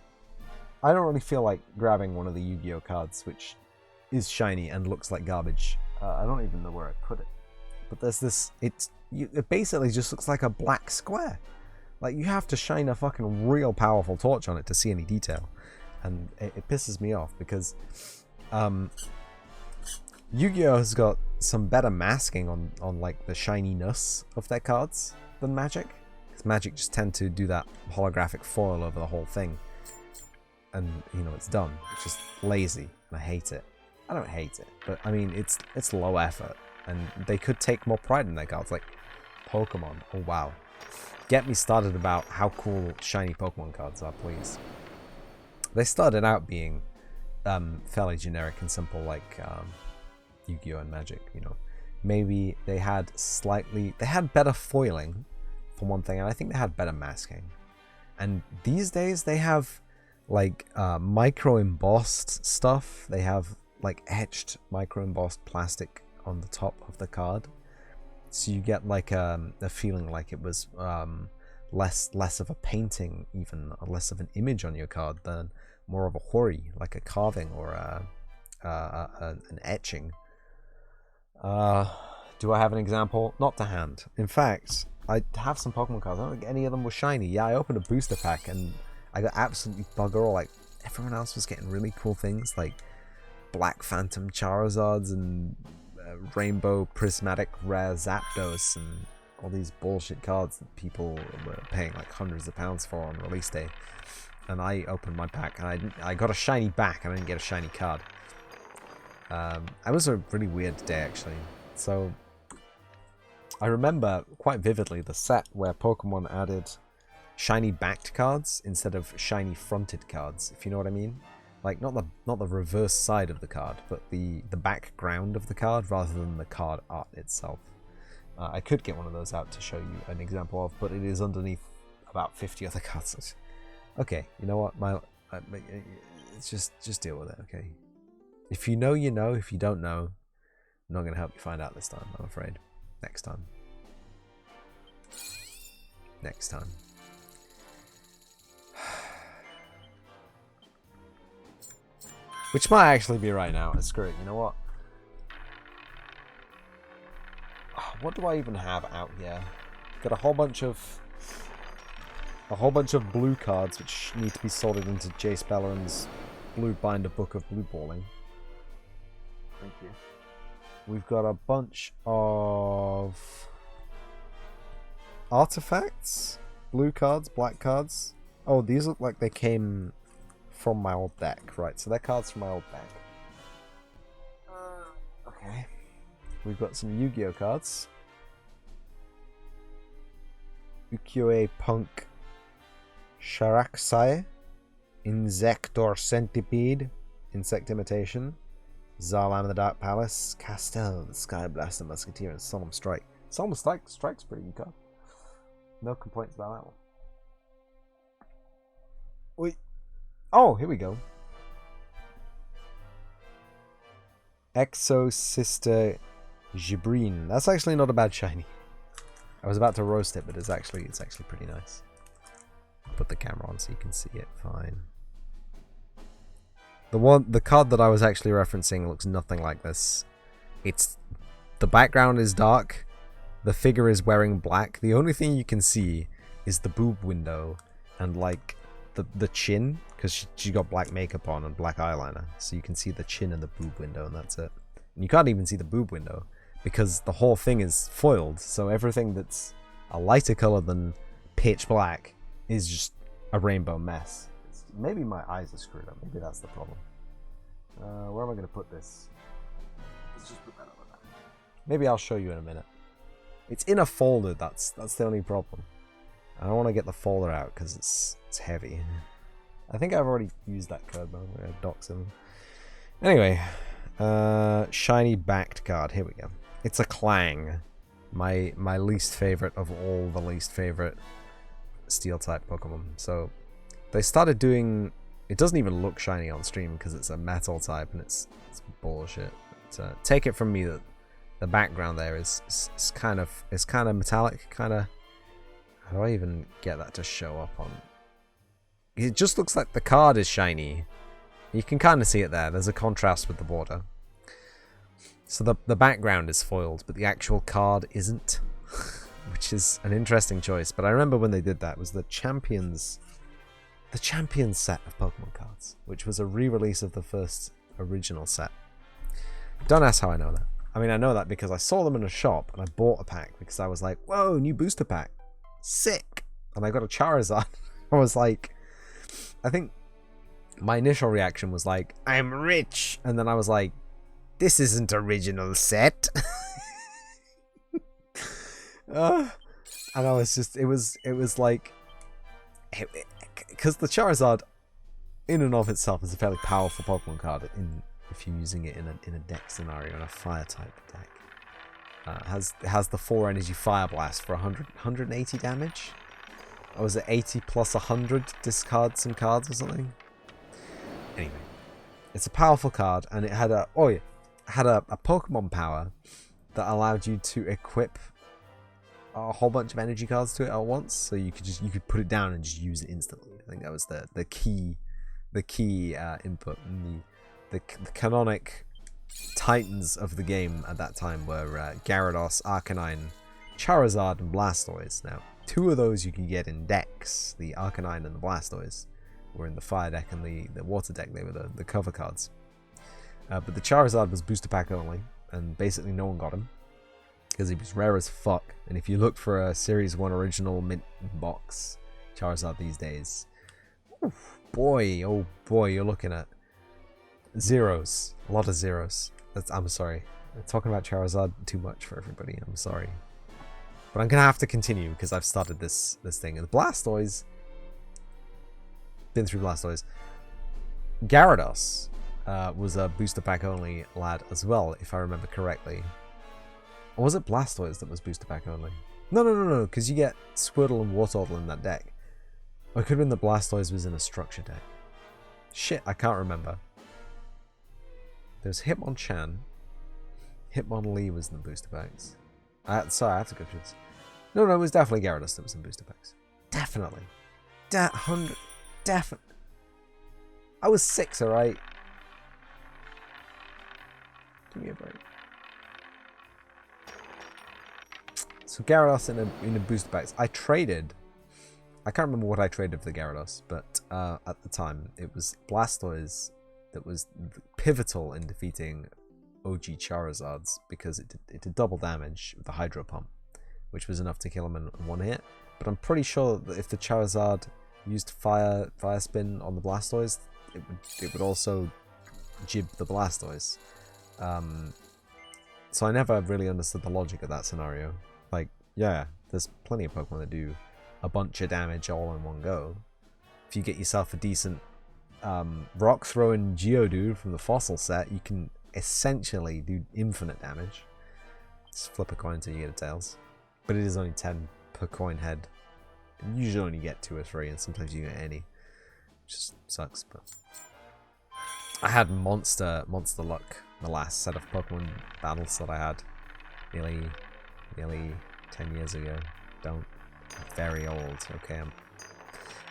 I don't really feel like grabbing one of the Yu-Gi-Oh cards which is shiny and looks like garbage. I don't even know where I put it. But there's this, it basically just looks like a black square. Like, you have to shine a fucking real powerful torch on it to see any detail. And it pisses me off because Yu-Gi-Oh has got some better masking on like the shininess of their cards than Magic. Because Magic just tend to do that holographic foil over the whole thing. And, you know, it's done. It's just lazy. And I hate it. I don't hate it. But, I mean, it's low effort. And they could take more pride in their cards. Like, Pokemon. Oh, wow. Get me started about how cool shiny Pokemon cards are, please. They started out being fairly generic and simple, like Yu-Gi-Oh! And Magic, you know. Maybe they had better foiling, for one thing, and I think they had better masking. And these days, they have, like, micro-embossed stuff. They have, like, etched micro-embossed plastic on the top of the card. So you get, like, a feeling like it was less of a painting, even, or less of an image on your card than more of a hori, like a carving or an etching. Do I have an example? Not to hand. In fact, I have some Pokemon cards. I don't think any of them were shiny. Yeah, I opened a booster pack and I got absolutely bugger all. Like, everyone else was getting really cool things like Black Phantom Charizards and Rainbow Prismatic Rare Zapdos and all these bullshit cards that people were paying like hundreds of pounds for on release day. And I opened my pack and I got a shiny back and I didn't get a shiny card. It was a really weird day, actually. So I remember quite vividly the set where Pokemon added shiny backed cards instead of shiny fronted cards, if you know what I mean. Like, not the reverse side of the card, but the background of the card rather than the card art itself. I could get one of those out to show you an example of, but it is underneath about 50 other cards. Okay, you know what? It's just deal with it, okay? If you know, you know. If you don't know, I'm not going to help you find out this time, I'm afraid. Next time. Next time. Which might actually be right now. Screw it. You know what? What do I even have out here? Got a whole bunch of blue cards which need to be sorted into Jace Bellerin's blue binder book of blue balling. Thank you. We've got a bunch of artifacts, blue cards, black cards. Oh, these look like they came from my old deck, right? So they're cards from my old deck. Okay. We've got some Yu-Gi-Oh cards. Ukiyo-e Punk Sharaksai, Insector Centipede, Insect Imitation, Zarlam the Dark Palace, Castel, the Sky Blaster Musketeer, and Solemn Strike. Solemn Strike's pretty good card. No complaints about that one. Wait. Oh, here we go. Exo Sister Gibrine. That's actually not a bad shiny. I was about to roast it, but it's actually pretty nice. Put the camera on so you can see it fine. The card that I was actually referencing looks nothing like this. The background is dark. The figure is wearing black. The only thing you can see is the boob window and like the chin, because she got black makeup on and black eyeliner, so you can see the chin and the boob window, and that's it. And you can't even see the boob window because the whole thing is foiled, so everything that's a lighter color than pitch black is just a rainbow mess. Maybe my eyes are screwed up. Maybe that's the problem. Where am I going to put this? Let's just put that over there. Maybe I'll show you in a minute. It's in a folder. That's the only problem. I don't want to get the folder out because it's heavy. I think I've already used that code, but I'm going to dox him. Anyway, shiny backed card. Here we go. It's a Clang. My least favorite of all the least favorite steel type Pokemon. So they started doing. It doesn't even look shiny on stream because it's a metal type and it's bullshit. But, take it from me that the background there is kind of metallic, kind of. How do I even get that to show up on? It just looks like the card is shiny. You can kind of see it there. There's a contrast with the border. So the background is foiled, but the actual card isn't, which is an interesting choice. But I remember when they did that, it was the Champions set of Pokemon cards, which was a re-release of the first original set. Don't ask how I know that. I mean, I know that because I saw them in a shop and I bought a pack because I was like, whoa, new booster pack. Sick. And I got a Charizard. I was like, I think my initial reaction was like, I'm rich. And then I was like, this isn't original set. And I was just, it was like, because the Charizard in and of itself is a fairly powerful Pokemon card if you're using it in a deck scenario, in a fire type deck. It has the 4 energy Fire Blast for 180 damage. Or was it 80 plus 100? Discard some cards or something? Anyway, it's a powerful card, and it had a Pokemon power that allowed you to equip a whole bunch of energy cards to it at once, so you could put it down and just use it instantly. I think that was the key input. And the canonic titans of the game at that time were Gyarados, Arcanine, Charizard, and Blastoise. Now, 2 of those you can get in decks. The Arcanine and the Blastoise were in the fire deck, and the water deck, they were the cover cards. But the Charizard was booster pack only, and basically no one got him because he was rare as fuck. And if you look for a Series 1 original mint box Charizard these days, oof, boy, oh boy, you're looking at zeros. A lot of zeros. I'm sorry. I'm talking about Charizard too much for everybody. I'm sorry. But I'm going to have to continue because I've started this thing. And the Blastoise, been through Blastoise. Gyarados was a booster pack only lad as well, if I remember correctly. Or was it Blastoise that was booster pack only? No, because you get Squirtle and Wartortle in that deck. Or it could have been that Blastoise was in a structure deck. Shit, I can't remember. There's Hitmonchan. Hitmonlee was in the booster packs. Sorry, I have to go through this. No, it was definitely Gyarados that was in booster packs. Definitely. Definitely. I was 6, alright? Give me a break. So Gyarados in a booster packs. I can't remember what I traded for the Gyarados, but at the time it was Blastoise that was pivotal in defeating OG Charizards because it did double damage with the Hydro Pump, which was enough to kill him in one hit. But I'm pretty sure that if the Charizard used Fire Spin on the Blastoise, it would also jib the Blastoise. So I never really understood the logic of that scenario. Like, yeah, there's plenty of Pokemon that do a bunch of damage all in one go. If you get yourself a decent rock throwing Geodude from the fossil set, you can essentially do infinite damage. Just flip a coin until you get a tails. But it is only 10 per coin head. You usually only get 2 or 3, and sometimes you get any. Which just sucks, but I had monster luck the last set of Pokemon battles that I had nearly 10 years ago. I'm very old, okay.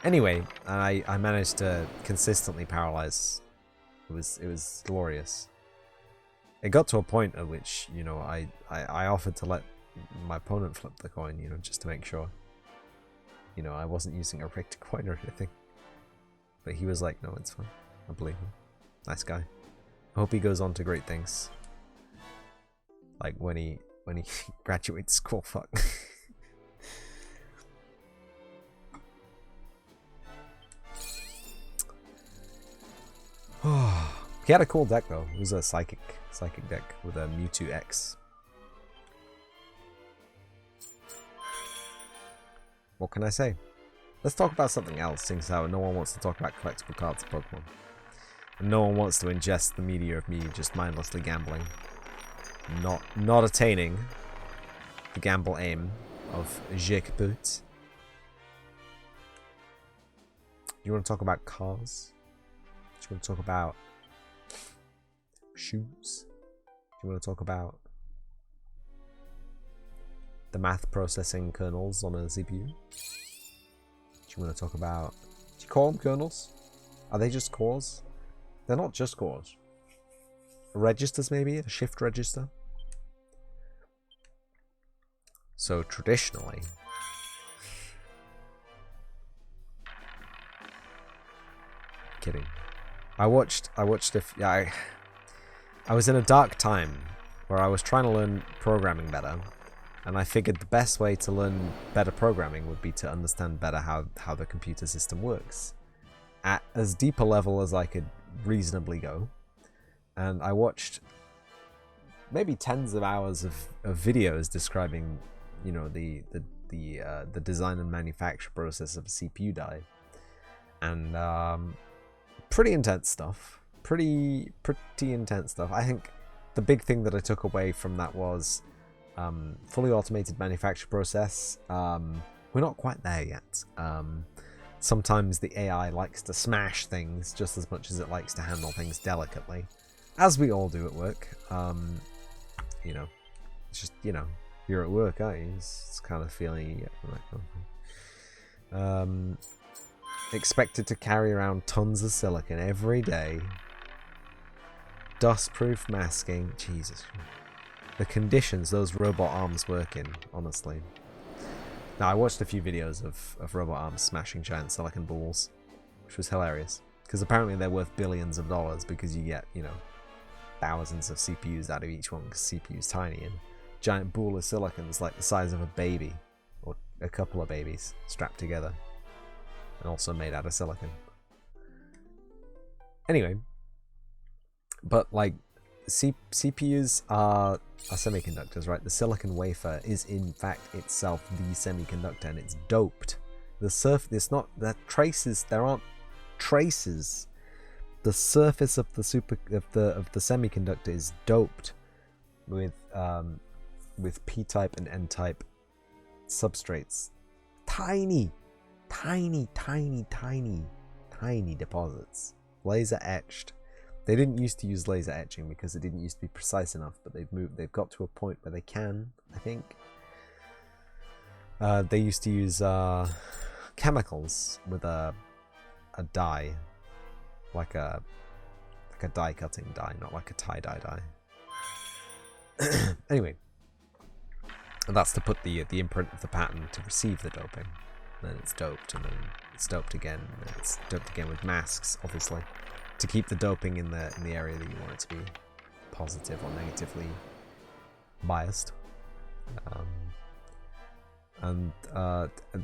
Anyway, I managed to consistently paralyze. It was glorious. It got to a point at which, you know, I offered to let my opponent flip the coin, you know, just to make sure. You know, I wasn't using a rigged coin or anything. But he was like, no, it's fine. I believe him. Nice guy. I hope he goes on to great things. Like when he graduates school, fuck. He had a cool deck though. It was a psychic deck with a Mewtwo X. What can I say? Let's talk about something else, since how no one wants to talk about collectible cards of Pokemon. And no one wants to ingest the media of me just mindlessly gambling. Not attaining the gamble aim of jackpot. You want to talk about cars? Do you want to talk about shoes? Do you want to talk about the math processing kernels on a CPU? Do you want to talk about... Do you call them kernels? Are they just cores? They're not just cores. Registers maybe? A shift register? So traditionally... Kidding. I watched I was in a dark time where I was trying to learn programming better, and I figured the best way to learn better programming would be to understand better how the computer system works at as deep a level as I could reasonably go. And I watched maybe tens of hours of videos describing, you know, the design and manufacture process of a CPU die, and pretty intense stuff. Pretty intense stuff. I think the big thing that I took away from that was fully automated manufacture process. We're not quite there yet. Sometimes the AI likes to smash things just as much as it likes to handle things delicately, as we all do at work. You know, it's just, you know, you're at work, aren't you? It's kind of feeling you get from that kind of thing. Expected to carry around tons of silicon every day. Dust-proof masking. Jesus. The conditions those robot arms work in, honestly. Now, I watched a few videos of robot arms smashing giant silicon balls, which was hilarious. Because apparently they're worth billions of dollars because you get, you know, thousands of CPUs out of each one because CPU's tiny, and giant ball of silicon is like the size of a baby, or a couple of babies strapped together. And also made out of silicon. Anyway, but like CPUs are semiconductors, right? The silicon wafer is in fact itself the semiconductor, and it's doped. The surface, there aren't traces. The surface of the semiconductor is doped with P-type and N-type substrates. Tiny deposits. Laser etched. They didn't used to use laser etching because it didn't used to be precise enough, but they've got to a point where they can, I think. They used to use chemicals with a dye, like a die cutting die, not like a tie-dye die. Anyway, and that's to put the imprint of the pattern to receive the doping. Then it's doped, and then it's doped again, and then it's doped again with masks, obviously, to keep the doping in the area that you want it to be positive or negatively biased.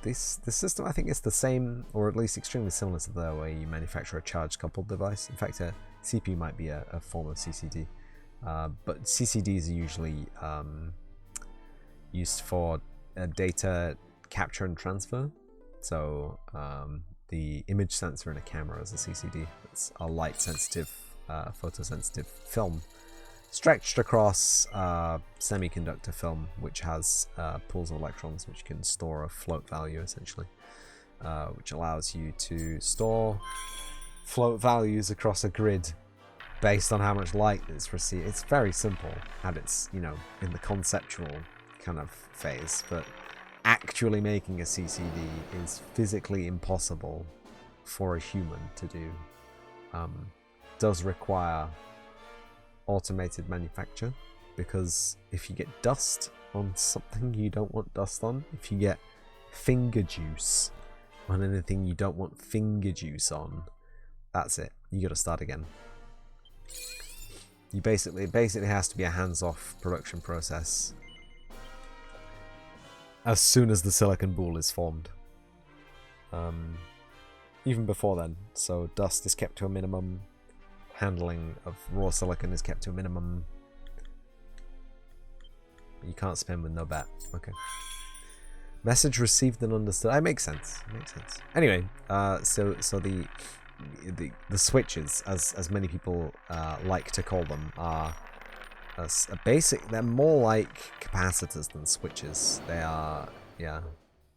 This system, I think, is the same, or at least extremely similar to the way you manufacture a charge-coupled device. In fact, a CPU might be a form of CCD, but CCDs are usually used for data capture and transfer. So the image sensor in a camera is a CCD. It's a light-sensitive, photosensitive film stretched across semiconductor film, which has pools of electrons which can store a float value, essentially, which allows you to store float values across a grid based on how much light is received. It's very simple, and it's, you know, in the conceptual kind of phase, but actually making a CCD is physically impossible for a human to do. Does require automated manufacture, because if you get dust on something you don't want dust on, if you get finger juice on anything you don't want finger juice on, that's it. You got to start again. It basically has to be a hands-off production process as soon as the silicon bool is formed. Even before then. So dust is kept to a minimum. Handling of raw silicon is kept to a minimum. You can't spin with no bat. Okay. Message received and understood. It makes sense. It makes sense. Anyway, so the switches, as many people like to call them, are a basic. They're more like capacitors than switches. They are, yeah,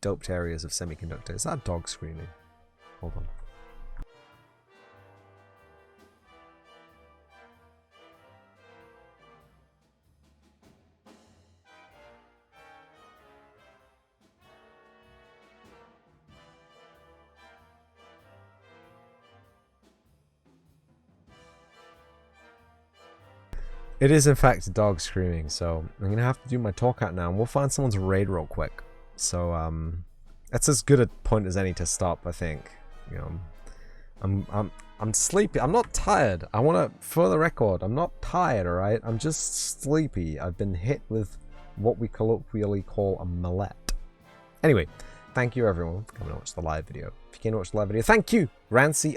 doped areas of semiconductor. Is that dog screaming? Hold on. It is in fact a dog screaming, so I'm gonna have to do my talk out now, and we'll find someone to raid real quick. So that's as good a point as any to stop, I think. You know, I'm sleepy. I'm not tired. I want to, for the record, I'm not tired. All right, I'm just sleepy. I've been hit with what we colloquially call a mallet. Anyway, thank you everyone for coming to watch the live video. If you came to watch the live video, thank you, Rancy_,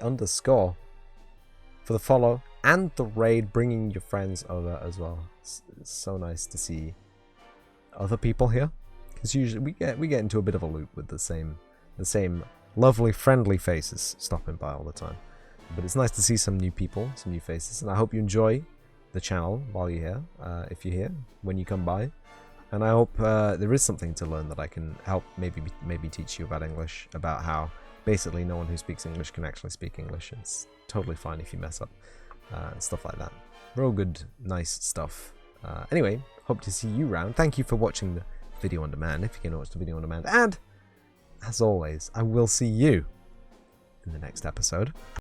for the follow and the raid, bringing your friends over as well. It's so nice to see other people here, because usually we get into a bit of a loop with the same lovely, friendly faces stopping by all the time. But it's nice to see some new people, some new faces, and I hope you enjoy the channel while you're here, if you're here, when you come by. And I hope there is something to learn that I can help maybe teach you about English, about how basically no one who speaks English can actually speak English. It's totally fine if you mess up, and stuff like that. Real good, nice stuff. Anyway, hope to see you around. Thank you for watching the video on demand, if you can watch the video on demand. And, as always, I will see you in the next episode.